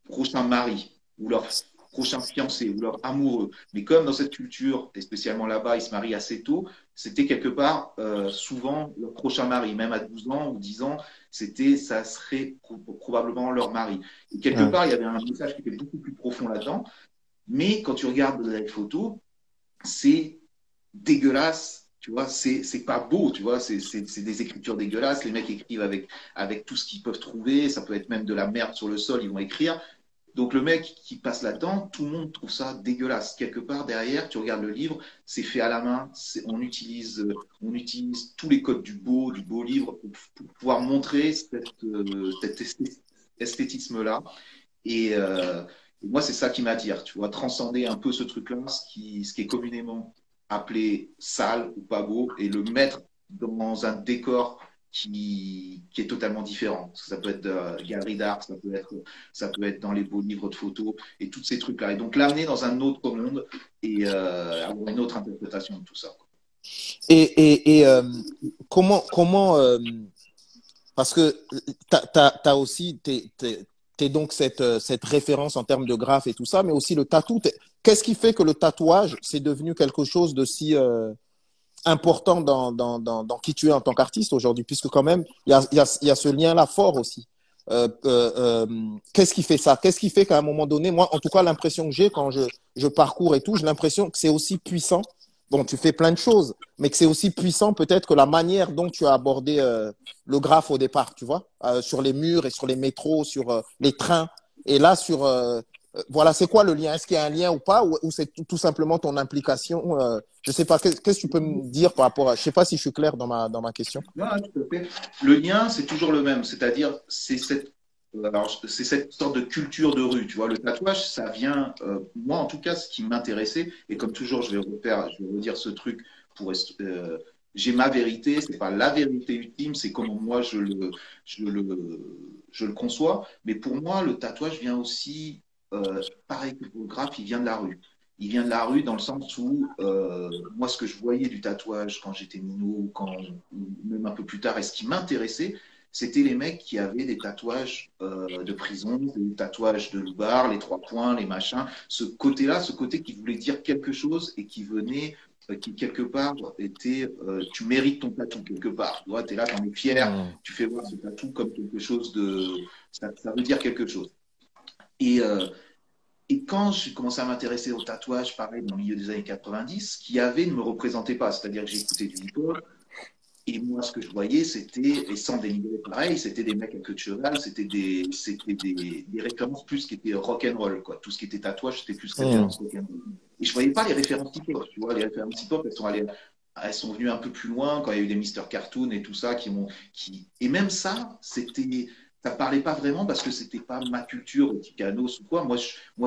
Speaker 3: prochain mari ou leur prochain fiancé ou leur amoureux. Mais comme dans cette culture, et spécialement là-bas, ils se marient assez tôt, c'était quelque part souvent leur prochain mari, même à 12 ans ou 10 ans, ça serait probablement leur mari. Et quelque part, il y avait un message qui était beaucoup plus profond là-dedans. Mais quand tu regardes les photos, c'est dégueulasse. Tu vois, c'est pas beau, tu vois, c'est des écritures dégueulasses. Les mecs écrivent avec tout ce qu'ils peuvent trouver. Ça peut être même de la merde sur le sol, ils vont écrire. Donc le mec qui passe là-dedans, tout le monde trouve ça dégueulasse. Quelque part derrière, tu regardes le livre, c'est fait à la main, on utilise tous les codes du beau livre pour pouvoir montrer cet esthétisme-là. Et moi, c'est ça qui m'attire, tu vois, transcender un peu ce truc-là, ce qui est communément appelé sale ou pas beau, et le mettre dans un décor qui est totalement différent. Ça peut être de galerie d'art, ça peut être dans les beaux livres de photos et tous ces trucs-là. Et donc l'amener dans un autre monde et avoir une autre interprétation de tout ça.
Speaker 2: Et comment parce que t'as aussi t'es donc cette référence en termes de graphe et tout ça, mais aussi le tatou. Qu'est-ce qui fait que le tatouage c'est devenu quelque chose de si important dans qui tu es en tant qu'artiste aujourd'hui, puisque quand même, il y a ce lien-là fort aussi. Qu'est-ce qui fait ça? Qu'est-ce qui fait qu'à un moment donné, moi, en tout cas, l'impression que j'ai quand je parcours et tout, j'ai l'impression que c'est aussi puissant. Bon, tu fais plein de choses, mais que c'est aussi puissant peut-être que la manière dont tu as abordé le graphe au départ, tu vois, sur les murs et sur les métros, sur les trains. Et là, voilà, c'est quoi le lien? Est-ce qu'il y a un lien ou pas? Ou c'est tout simplement ton implication? Je sais pas. Qu'est-ce que tu peux me dire par rapport à… Je sais pas si je suis clair dans ma question.
Speaker 3: Non, tout à fait. Le lien, c'est toujours le même. C'est-à-dire, c'est cette sorte de culture de rue. Tu vois, le tatouage, ça vient… moi, en tout cas, ce qui m'intéressait, et comme toujours, je vais redire ce truc j'ai ma vérité, c'est pas la vérité ultime, c'est comment moi je le conçois. Mais pour moi, le tatouage vient aussi pareil que le photographe, il vient de la rue. Il vient de la rue dans le sens où moi, ce que je voyais du tatouage quand j'étais minot ou même un peu plus tard, et ce qui m'intéressait, c'était les mecs qui avaient des tatouages de prison, des tatouages de loupard, les 3 points, les machins. Ce côté-là, ce côté qui voulait dire quelque chose et qui venait, qui quelque part était, tu mérites ton tatou quelque part. Tu es là, tu en es fier, tu fais voir ce tatou comme quelque chose de… Ça veut dire quelque chose. Et quand j'ai commencé à m'intéresser au tatouage, pareil, dans le milieu des années 90, ce qu'il y avait ne me représentait pas. C'est-à-dire que j'écoutais du hip-hop, et moi, ce que je voyais, c'était, et sans dénigrer pareil, c'était des mecs à queue de cheval, c'était des références plus qui étaient rock'n'roll, quoi. Tout ce qui était tatouage, c'était plus référence rock'n'roll. Et je voyais pas les références hip-hop, tu vois. Les références hip-hop, elles sont venues un peu plus loin quand il y a eu des Mr. Cartoon et tout ça et même ça, ça parlait pas vraiment parce que c'était pas ma culture, Ticanos ou quoi. Moi,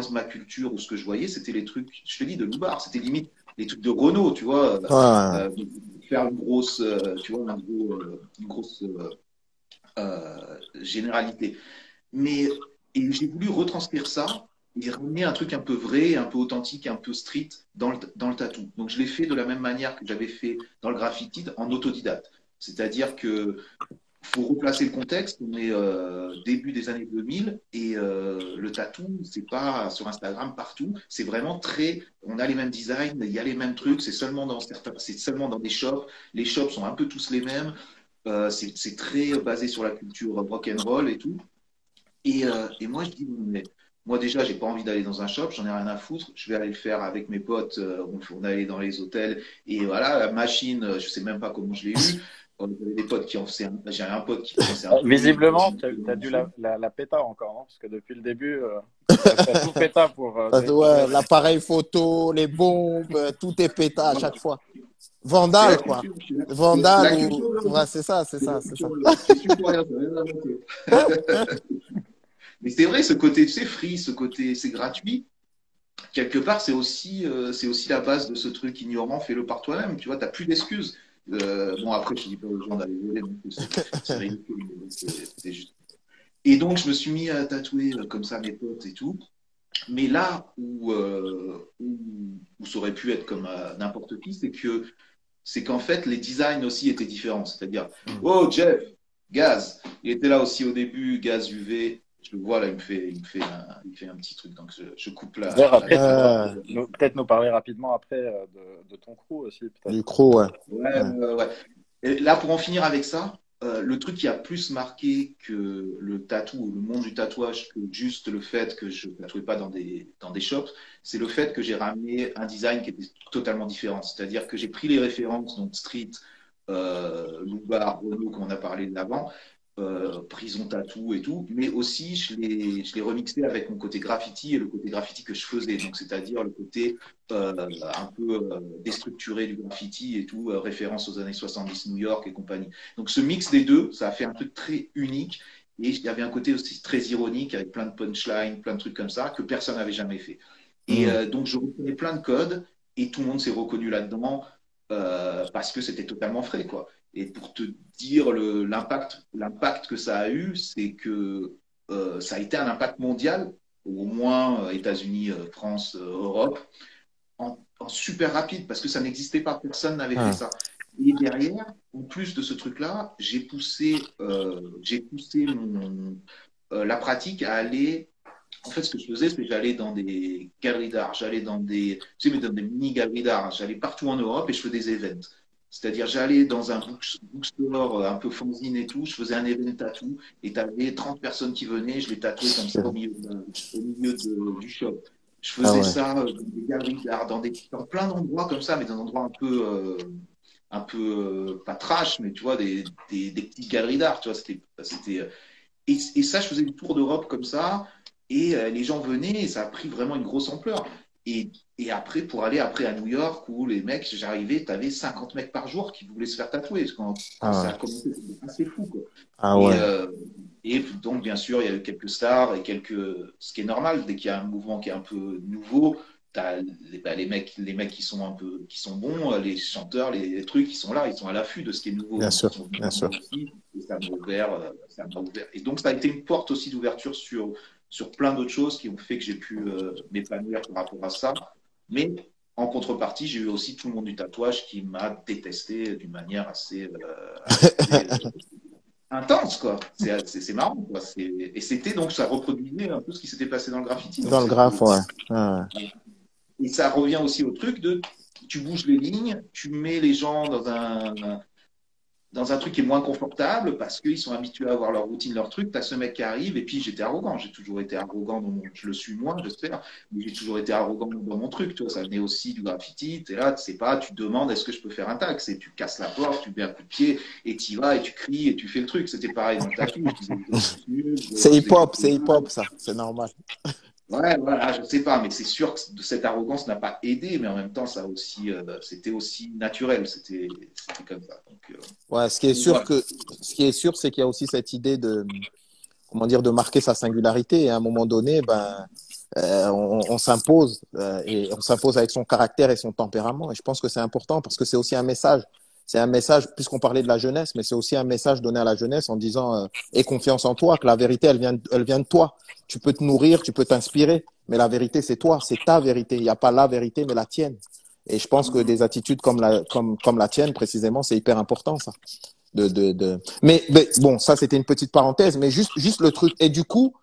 Speaker 3: ma culture ou ce que je voyais, c'était les trucs, je te dis, de Loubar. C'était limite les trucs de Renault, tu vois. Faire une grosse, une grosse généralité. Et j'ai voulu retranscrire ça et ramener un truc un peu vrai, un peu authentique, un peu street dans le tatou. Donc je l'ai fait de la même manière que j'avais fait dans le graffiti en autodidacte. C'est-à-dire que faut replacer le contexte. On est début des années 2000 et le tatou, c'est pas sur Instagram partout. C'est vraiment on a les mêmes designs, il y a les mêmes trucs. C'est seulement dans des shops. Les shops sont un peu tous les mêmes. C'est très basé sur la culture rock and roll et tout. Et moi, je dis, mais moi déjà, j'ai pas envie d'aller dans un shop, j'en ai rien à foutre. Je vais aller le faire avec mes potes. On allait dans les hôtels et voilà, la machine, je sais même pas comment je l'ai eu. J'avais des potes qui en faisaient j'avais un pote qui commençait un peu.
Speaker 1: Visiblement, tu as dû la péta encore, non? Parce que depuis le début, tu as tout péta pour
Speaker 2: Ouais, l'appareil photo, les bombes, tout est péta à chaque fois. Vandale, quoi. Vandale
Speaker 3: La
Speaker 2: ou.
Speaker 3: culture,
Speaker 2: Ouais, c'est ça, c'est ça, c'est ça.
Speaker 3: c'est plus pour rien, ça n'a rien inventé. Mais c'est vrai, ce côté, tu sais, free, ce côté, c'est gratuit. Quelque part, c'est aussi la base de ce truc ignorant, fais-le par toi-même. Tu vois, t'as plus d'excuses. Bon, après, je dis pas aux gens d'aller voler, donc c'est ridicule. C'est juste. Et donc, je me suis mis à tatouer comme ça mes potes et tout. Mais là où ça aurait pu être comme n'importe qui, c'est qu'en fait, les designs aussi étaient différents. C'est-à-dire, oh, Jeff, Gaz, il était là aussi au début, Gaz UV. Je le vois là, il me fait un petit truc. Donc, je coupe là.
Speaker 1: D'ailleurs, après, tu pourras peut-être nous parler rapidement après de ton crew aussi.
Speaker 2: Du crew, ouais.
Speaker 3: Ouais. Et là, pour en finir avec ça, le truc qui a plus marqué que le tatou, le monde du tatouage, que juste le fait que je ne tatouais pas dans des shops, c'est le fait que j'ai ramené un design qui était totalement différent. C'est-à-dire que j'ai pris les références, donc Street, Loubar, Renault, comme on a parlé de l'avant, prison tatou et tout, mais aussi je l'ai remixé avec mon côté graffiti et le côté graffiti que je faisais, donc c'est-à-dire le côté un peu déstructuré du graffiti et tout, référence aux années 70 New York et compagnie. Donc ce mix des deux, ça a fait un truc très unique et il y avait un côté aussi très ironique avec plein de punchlines, plein de trucs comme ça que personne n'avait jamais fait. Et donc je reconnais plein de codes et tout le monde s'est reconnu là-dedans parce que c'était totalement frais, quoi. Et pour te dire l'impact que ça a eu, c'est que ça a été un impact mondial, au moins États-Unis, France, Europe, en super rapide, parce que ça n'existait pas, personne n'avait fait ça. Et derrière, en plus de ce truc-là, j'ai poussé la pratique à aller. En fait, ce que je faisais, c'est que j'allais dans des galeries d'art, j'allais dans des mini-galeries d'art, j'allais partout en Europe et je faisais des events. C'est-à-dire, j'allais dans un bookstore un peu fanzine et tout, je faisais un event tatou et tu avais 30 personnes qui venaient, je les tatouais comme ça au milieu du shop. Je faisais ça dans des galeries d'art, dans plein d'endroits comme ça, mais dans des endroits un peu pas trash, mais tu vois, des petites galeries d'art, tu vois, et ça, je faisais le tour d'Europe comme ça, et les gens venaient, et ça a pris vraiment une grosse ampleur. Et après, pour aller après à New York, où les mecs, j'arrivais, tu avais 50 mecs par jour qui voulaient se faire tatouer. Quand ça a commencé, c'était assez fou, quoi. Et donc, bien sûr, il y a eu quelques stars et ce qui est normal, dès qu'il y a un mouvement qui est un peu nouveau, tu as les mecs qui sont qui sont bons, les chanteurs, les trucs, ils sont là, ils sont à l'affût de ce qui est nouveau.
Speaker 2: Bien sûr.
Speaker 3: Aussi, et ça m'a ouvert. Et donc, ça a été une porte aussi d'ouverture sur plein d'autres choses qui ont fait que j'ai pu m'épanouir par rapport à ça. Mais en contrepartie, j'ai eu aussi tout le monde du tatouage qui m'a détesté d'une manière assez intense, quoi. C'est marrant, quoi. Et c'était donc, ça reproduisait un peu ce qui s'était passé dans le graffiti.
Speaker 2: Dans le graphe, ouais.
Speaker 3: Et ça revient aussi au truc de tu bouges les lignes, tu mets les gens dans un truc qui est moins confortable parce qu'ils sont habitués à avoir leur routine, leur truc. Tu as ce mec qui arrive, et puis j'étais arrogant. J'ai toujours été arrogant je le suis moins, j'espère, mais j'ai toujours été arrogant dans mon truc. Tu vois, ça venait aussi du graffiti. Tu es là, tu sais pas, tu te demandes est-ce que je peux faire un tax, et tu casses la porte, tu mets un coup de pied, et tu y vas, et tu cries, et tu fais le truc. C'était pareil dans le tatou.
Speaker 2: C'est hip-hop, ça, c'est normal.
Speaker 3: Ouais, voilà, je sais pas, mais c'est sûr que cette arrogance n'a pas aidé, mais en même temps, ça aussi, c'était aussi naturel, c'était comme ça. Donc,
Speaker 2: ouais, ce qui est sûr, c'est qu'il y a aussi cette idée de marquer sa singularité. Et à un moment donné, on s'impose et on s'impose avec son caractère et son tempérament. Et je pense que c'est important parce que c'est aussi un message. C'est un message, puisqu'on parlait de la jeunesse, mais c'est aussi un message donné à la jeunesse en disant aie confiance en toi, que la vérité, elle vient de toi. Tu peux te nourrir, tu peux t'inspirer, mais la vérité, c'est toi, c'est ta vérité. Il n'y a pas la vérité, mais la tienne. Et je pense que des attitudes comme la tienne, précisément, c'est hyper important, ça. Mais bon, ça, c'était une petite parenthèse, mais juste le truc. Et du coup,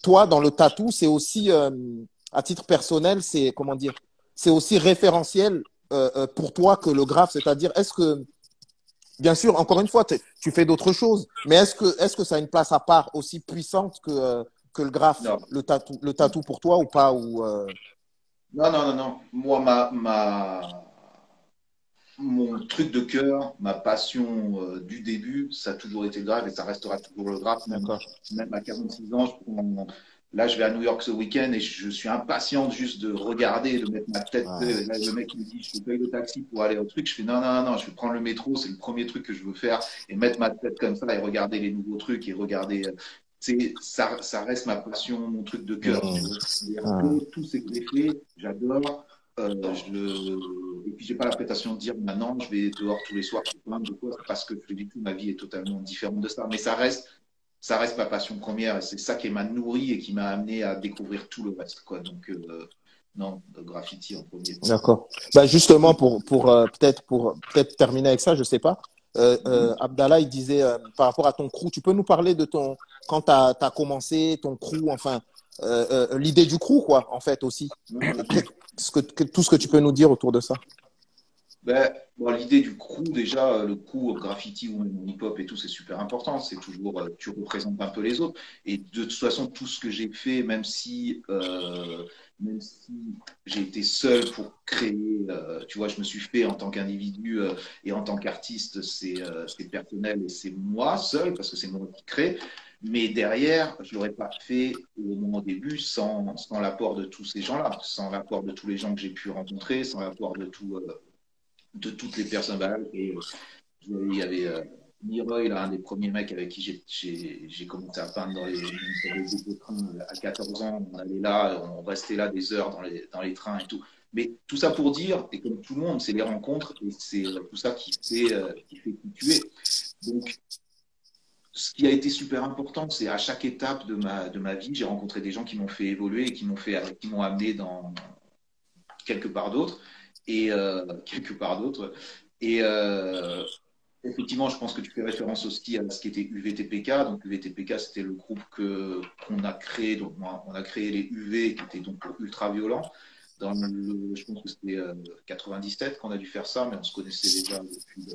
Speaker 2: toi, dans le tatou, c'est aussi, à titre personnel, c'est aussi référentiel pour toi que le graphe, c'est-à-dire, est-ce que, bien sûr, encore une fois, tu fais d'autres choses, mais est-ce que ça a une place à part aussi puissante que le graphe,
Speaker 3: non.
Speaker 2: le tatou pour toi ou pas
Speaker 3: Non. Moi, mon truc de cœur, ma passion du début, ça a toujours été le graphe et ça restera toujours le graphe.
Speaker 2: D'accord.
Speaker 3: Même à 46 ans, là, je vais à New York ce week-end et je suis impatient juste de regarder, de mettre ma tête.
Speaker 2: Ouais.
Speaker 3: Là, le mec me dit, je te paye le taxi pour aller au truc. Je fais non, non, non, je vais prendre le métro, c'est le premier truc que je veux faire et mettre ma tête comme ça et regarder les nouveaux trucs et regarder. Ça reste ma passion, mon truc de cœur. Tu vois. Tout ce que j'ai fait, j'adore. Et puis, j'ai pas la prétention de dire maintenant, je vais dehors tous les soirs, de quoi, parce que du coup, ma vie est totalement différente de ça. Mais ça reste ma passion première et c'est ça qui m'a nourri et qui m'a amené à découvrir tout le reste, quoi. Donc, non, le graffiti en premier.
Speaker 2: D'accord. Bah justement pour peut-être terminer avec ça, je sais pas. Abdallah, il disait par rapport à ton crew, tu peux nous parler de ton quand t'as commencé ton crew, enfin l'idée du crew quoi, en fait aussi. Tout ce que tu peux nous dire autour de ça.
Speaker 3: Ben, bon, l'idée du crew, déjà, le crew graffiti ou même hip-hop et tout, c'est super important. C'est toujours, tu représentes un peu les autres. Et de toute façon, tout ce que j'ai fait, même si j'ai été seul pour créer, tu vois, je me suis fait en tant qu'individu et en tant qu'artiste, c'est personnel et c'est moi seul parce que c'est moi qui crée. Mais derrière, je ne l'aurais pas fait au début sans l'apport de tous ces gens-là, sans l'apport de tous les gens que j'ai pu rencontrer, sans l'apport de toutes les personnes. Et il y avait Miroy, là, un des premiers mecs avec qui j'ai commencé à peindre dans les trains à 14 ans. On allait là, on restait là des heures dans les trains et tout. Mais tout ça pour dire, et comme tout le monde, c'est les rencontres et c'est tout ça qui fait qui tu es. Donc, ce qui a été super important, c'est à chaque étape de ma vie, j'ai rencontré des gens qui m'ont fait évoluer et qui m'ont amené dans quelque part d'autre. Et quelque part d'autre. Et effectivement, je pense que tu fais référence aussi à ce qui était UVTPK. Donc UVTPK, c'était le groupe qu'on a créé. Donc on a créé les UV qui étaient donc ultra violents. Je pense que c'était 97 qu'on a dû faire ça, mais on se connaissait déjà depuis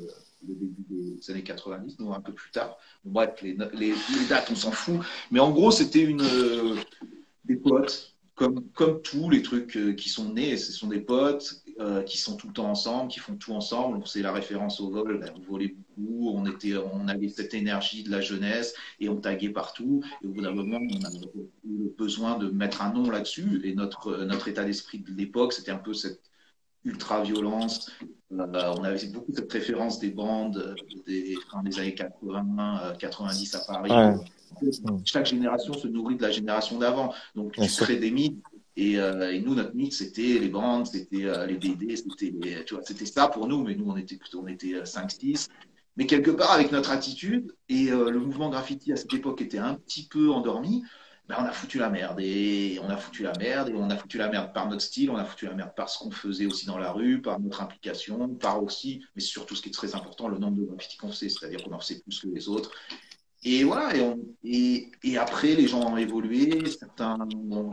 Speaker 3: le début des années 90, nous un peu plus tard. Bon, bref, les dates, on s'en fout. Mais en gros, c'était des potes, comme tous les trucs qui sont nés, ce sont des potes qui sont tout le temps ensemble, qui font tout ensemble. C'est la référence au vol, on volait beaucoup, on avait cette énergie de la jeunesse et on taguait partout. Et au bout d'un moment, on a eu le besoin de mettre un nom là-dessus. Et notre état d'esprit de l'époque, c'était un peu cette ultra-violence. On avait beaucoup cette référence des bandes des années 80, 90 à Paris.
Speaker 2: Ouais.
Speaker 3: Chaque génération se nourrit de la génération d'avant. Donc, tu crées des mythes. Et nous, notre mythe, c'était les bandes, c'était les BD, c'était ça pour nous. Mais nous, on était 5-6. Mais quelque part, avec notre attitude, et le mouvement graffiti à cette époque était un petit peu endormi, ben, on a foutu la merde. Et on a foutu la merde. Et on a foutu la merde par notre style, on a foutu la merde par ce qu'on faisait aussi dans la rue, par notre implication, par aussi, mais surtout ce qui est très important, le nombre de graffitis qu'on faisait. C'est-à-dire qu'on en faisait plus que les autres. Et voilà, et après, les gens ont évolué, certains ont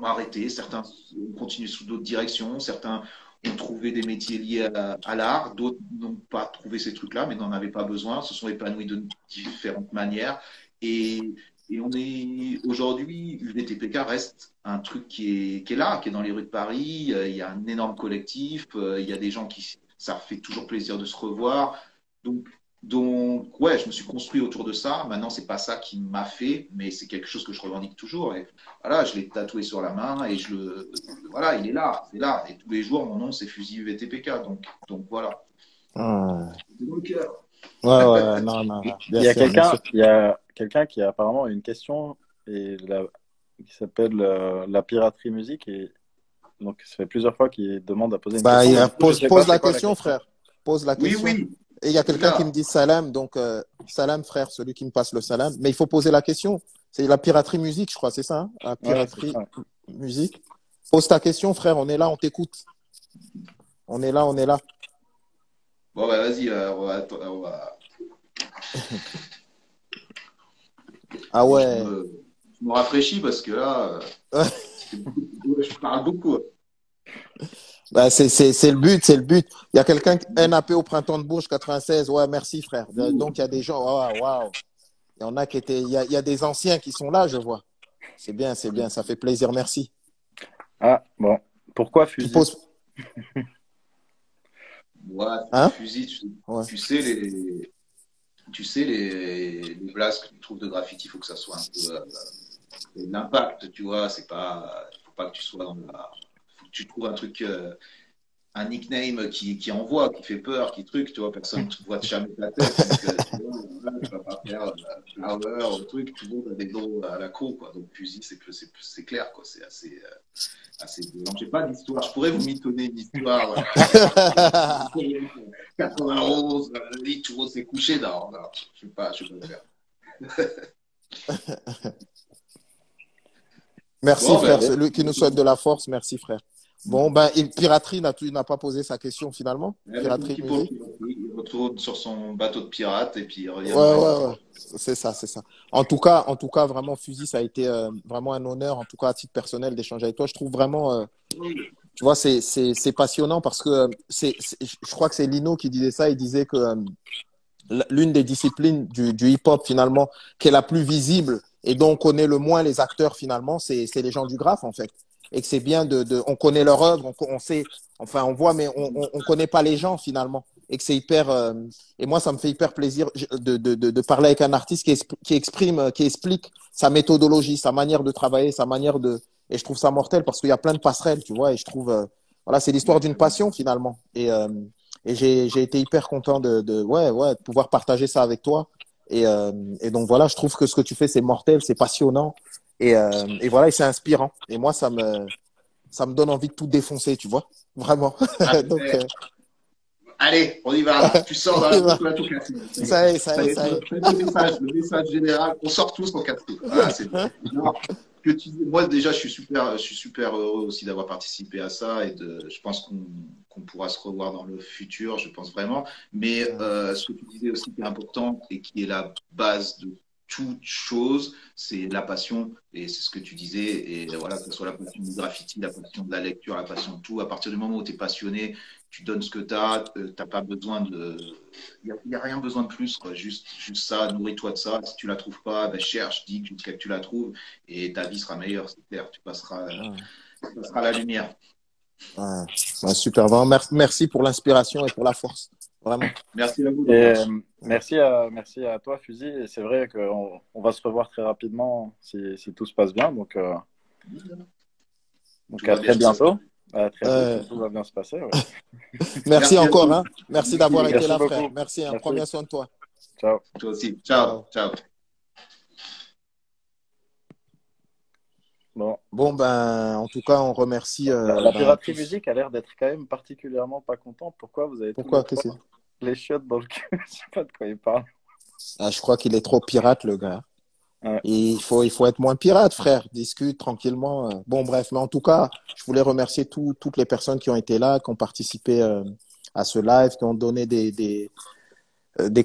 Speaker 3: arrêté, certains ont continué sous d'autres directions, certains ont trouvé des métiers liés à l'art, d'autres n'ont pas trouvé ces trucs-là, mais n'en avaient pas besoin, se sont épanouis de différentes manières. Et, et on est aujourd'hui, UVTPK reste un truc qui est là, qui est dans les rues de Paris. Il y a un énorme collectif, il y a des gens ça fait toujours plaisir de se revoir. Donc, ouais, je me suis construit autour de ça. Maintenant, c'est pas ça qui m'a fait, mais c'est quelque chose que je revendique toujours. Et voilà, je l'ai tatoué sur la main et voilà, il est là, c'est là. Et tous les jours, mon nom, c'est Fusil VTPK. Donc voilà. C'est dans le cœur.
Speaker 2: Ouais, non.
Speaker 1: Il y a quelqu'un qui a apparemment une question qui s'appelle la piraterie musique et donc ça fait plusieurs fois qu'il demande à poser une question.
Speaker 2: Pose la question, frère. Pose la question.
Speaker 3: Oui.
Speaker 2: Et il y a quelqu'un qui me dit salam, donc salam frère, celui qui me passe le salam. Mais il faut poser la question. C'est la piraterie musique, je crois, c'est ça, hein? La piraterie musique. Pose ta question, frère, on est là, on t'écoute. On est là.
Speaker 3: Bon, bah vas-y, on va...
Speaker 2: Ah ouais.
Speaker 3: Je me rafraîchis parce que là, je parle beaucoup.
Speaker 2: Bah, c'est le but, c'est le but. Il y a quelqu'un, NAP au printemps de Bourges 96. Ouais, merci, frère. Donc, il y a des gens, waouh. Il y en a qui étaient, il y a des anciens qui sont là, je vois. C'est bien, ça fait plaisir, merci.
Speaker 1: Ah, bon. Pourquoi Fusil?
Speaker 3: Ouais,
Speaker 2: Hein?
Speaker 3: fusil,
Speaker 2: Ouais.
Speaker 3: tu sais, les blasts que tu trouves de graffiti, il faut que ça soit un peu l'impact, tu vois. C'est pas, faut pas que tu sois dans la. Faut que tu trouves un truc, un nickname qui envoie, qui fait peur, qui truc, tu vois. Personne ne te voit te chamer la tête, donc tu vois, voilà, tu vas pas faire flower ou truc, tout le monde a des noms à la con, quoi. Donc fusil, c'est clair, quoi. C'est assez violent. J'ai pas d'histoire. Je pourrais vous mitonner une histoire. 91, lit, tout le monde s'est couché. Non, non, je vais pas le faire.
Speaker 2: Merci,
Speaker 3: Bon, ben,
Speaker 2: frère.
Speaker 1: Ok.
Speaker 2: Celui qui nous souhaite de la force, merci, frère. Bon, ben, et piraterie, tu n'as pas posé sa question finalement?
Speaker 3: le
Speaker 2: Piraterie
Speaker 3: petit pauvre,
Speaker 2: musique?
Speaker 3: il retourne sur son bateau de pirate et puis il
Speaker 2: Ouais,
Speaker 3: reviendra une
Speaker 2: ouais,
Speaker 3: autre
Speaker 2: ouais.
Speaker 3: fois.
Speaker 2: C'est ça, c'est ça. En tout cas, vraiment, Fusil, ça a été vraiment un honneur, en tout cas à titre personnel, d'échanger avec toi. Je trouve vraiment, tu vois, c'est passionnant parce que je crois que c'est Lino qui disait ça. Il disait que l'une des disciplines du hip-hop finalement qui est la plus visible et dont on connaît le moins les acteurs finalement, c'est les gens du graphe en fait. Et que c'est bien on connaît leur œuvre, on sait, enfin on voit, mais on connaît pas les gens finalement. Et que c'est hyper, et moi ça me fait hyper plaisir de parler avec un artiste qui exprime, qui explique sa méthodologie, sa manière de travailler, sa manière de, et je trouve ça mortel parce qu'il y a plein de passerelles, tu vois, et je trouve, voilà, c'est l'histoire d'une passion finalement. Et j'ai été hyper content de pouvoir partager ça avec toi. Et donc voilà, je trouve que ce que tu fais, c'est mortel, c'est passionnant. Et voilà, et c'est inspirant. Et moi, ça me donne envie de tout défoncer, tu vois. Vraiment.
Speaker 3: Ah,
Speaker 2: Donc,
Speaker 3: allez, on y va là. Tu sors
Speaker 2: on
Speaker 3: dans
Speaker 2: y
Speaker 3: la
Speaker 2: va.
Speaker 3: boucle à tout casser.
Speaker 2: Ça y est, ça
Speaker 3: Ça
Speaker 2: y
Speaker 3: y
Speaker 2: est,
Speaker 3: est,
Speaker 2: ça y est.
Speaker 3: c'est le message général. On sort tous en casser. Voilà, c'est bon. Non, moi déjà, je suis super heureux aussi d'avoir participé à ça et je pense qu'on pourra se revoir dans le futur, je pense vraiment. Mais ce que tu disais aussi qui est important et qui est la base de toute chose, c'est la passion et c'est ce que tu disais et voilà, que ce soit la passion du graffiti, la passion de la lecture, la passion de tout. À partir du moment où tu es passionné, tu donnes ce que tu as, t'as pas besoin de, il y a rien besoin de plus, quoi. Juste ça, nourris-toi de ça. Si tu la trouves pas, ben cherche, dis jusqu'à ce que tu la trouves et ta vie sera meilleure, c'est clair. Tu passeras à la lumière.
Speaker 2: Ouais. Ouais, super. Vraiment, merci pour l'inspiration et pour la force. Vraiment.
Speaker 3: Merci à vous,
Speaker 1: Et
Speaker 3: docteur.
Speaker 1: merci à toi, Fusil. Et c'est vrai qu'on va se revoir très rapidement si tout se passe bien. Donc
Speaker 3: Tout
Speaker 1: à
Speaker 3: va bien
Speaker 1: très
Speaker 3: se passer.
Speaker 1: bientôt. À très vite,
Speaker 2: Euh,
Speaker 1: si tout va bien se passer. Ouais.
Speaker 2: merci
Speaker 3: Merci à
Speaker 2: encore,
Speaker 3: tous.
Speaker 2: hein. Merci d'avoir été
Speaker 1: Merci
Speaker 2: là, frère.
Speaker 1: beaucoup.
Speaker 2: Merci, hein. Prends
Speaker 1: Merci.
Speaker 2: bien soin de toi.
Speaker 1: Ciao.
Speaker 3: Toi aussi. Ciao.
Speaker 2: Ciao.
Speaker 3: Ciao.
Speaker 1: Bon.
Speaker 2: Bon, ben, en tout cas, on remercie
Speaker 1: La
Speaker 2: ben,
Speaker 1: piraterie
Speaker 2: tous.
Speaker 1: musique a l'air d'être quand même particulièrement pas content. Pourquoi vous avez tous les
Speaker 2: Pourquoi? Qu'est-ce
Speaker 1: trois
Speaker 2: que
Speaker 1: les chiottes dans le cul? Je sais pas de quoi il parle.
Speaker 2: Ah, je crois qu'il est trop pirate, le gars.
Speaker 1: Ouais.
Speaker 2: Et il faut être moins pirate, frère. Discute tranquillement. Bon, bref, mais en tout cas, je voulais remercier toutes les personnes qui ont été là, qui ont participé à ce live, qui ont donné des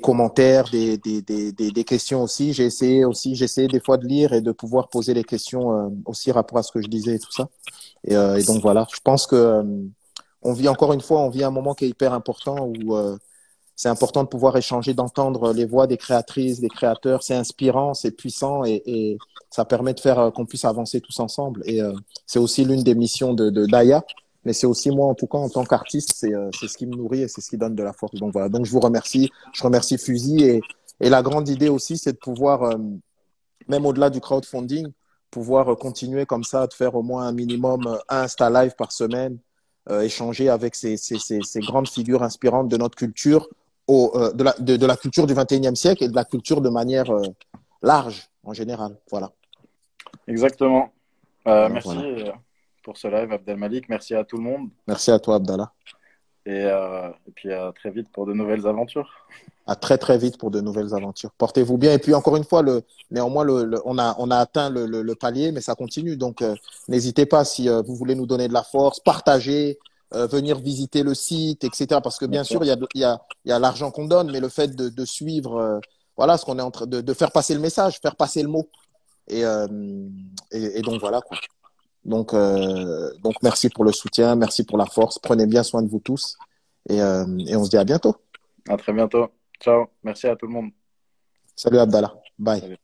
Speaker 2: commentaires, des questions aussi. J'ai essayé des fois de lire et de pouvoir poser les questions aussi rapport à ce que je disais et tout ça. Et donc voilà, je pense que on vit encore une fois, on vit un moment qui est hyper important où c'est important de pouvoir échanger, d'entendre les voix des créatrices, des créateurs. C'est inspirant, c'est puissant et ça permet de faire qu'on puisse avancer tous ensemble. Et c'est aussi l'une des missions de d'Aya. Mais c'est aussi moi, en tout cas, en tant qu'artiste, c'est ce qui me nourrit et c'est ce qui donne de la force. Donc voilà. Donc je vous remercie. Je remercie Fusil et la grande idée aussi, c'est de pouvoir, même au-delà du crowdfunding, pouvoir continuer comme ça, de faire au moins un minimum un Insta Live par semaine, échanger avec ces grandes figures inspirantes de notre culture de la culture du 21e siècle et de la culture de manière large en général. Voilà.
Speaker 1: Exactement.
Speaker 2: Voilà,
Speaker 1: Merci
Speaker 2: voilà.
Speaker 1: pour ce live, Abdelmalik. Merci à tout le monde.
Speaker 2: Merci à toi, Abdallah.
Speaker 1: Et puis à très vite pour de nouvelles aventures.
Speaker 2: À très très vite pour de nouvelles aventures. Portez-vous bien. Et puis encore une fois, néanmoins, on a atteint le palier, mais ça continue. Donc n'hésitez pas si vous voulez nous donner de la force, partager, venir visiter le site, etc. Parce que
Speaker 1: Bien
Speaker 2: bien sûr,
Speaker 1: sûr.
Speaker 2: il y a l'argent qu'on donne, mais le fait de suivre, voilà, ce qu'on est en train de faire passer le message, faire passer le mot. Et, euh, et donc voilà quoi. Donc merci pour le soutien, merci pour la force. Prenez bien soin de vous tous et on se dit à bientôt.
Speaker 1: À très bientôt. Ciao. Merci à tout le monde.
Speaker 2: Salut Abdallah. Bye.
Speaker 1: Salut.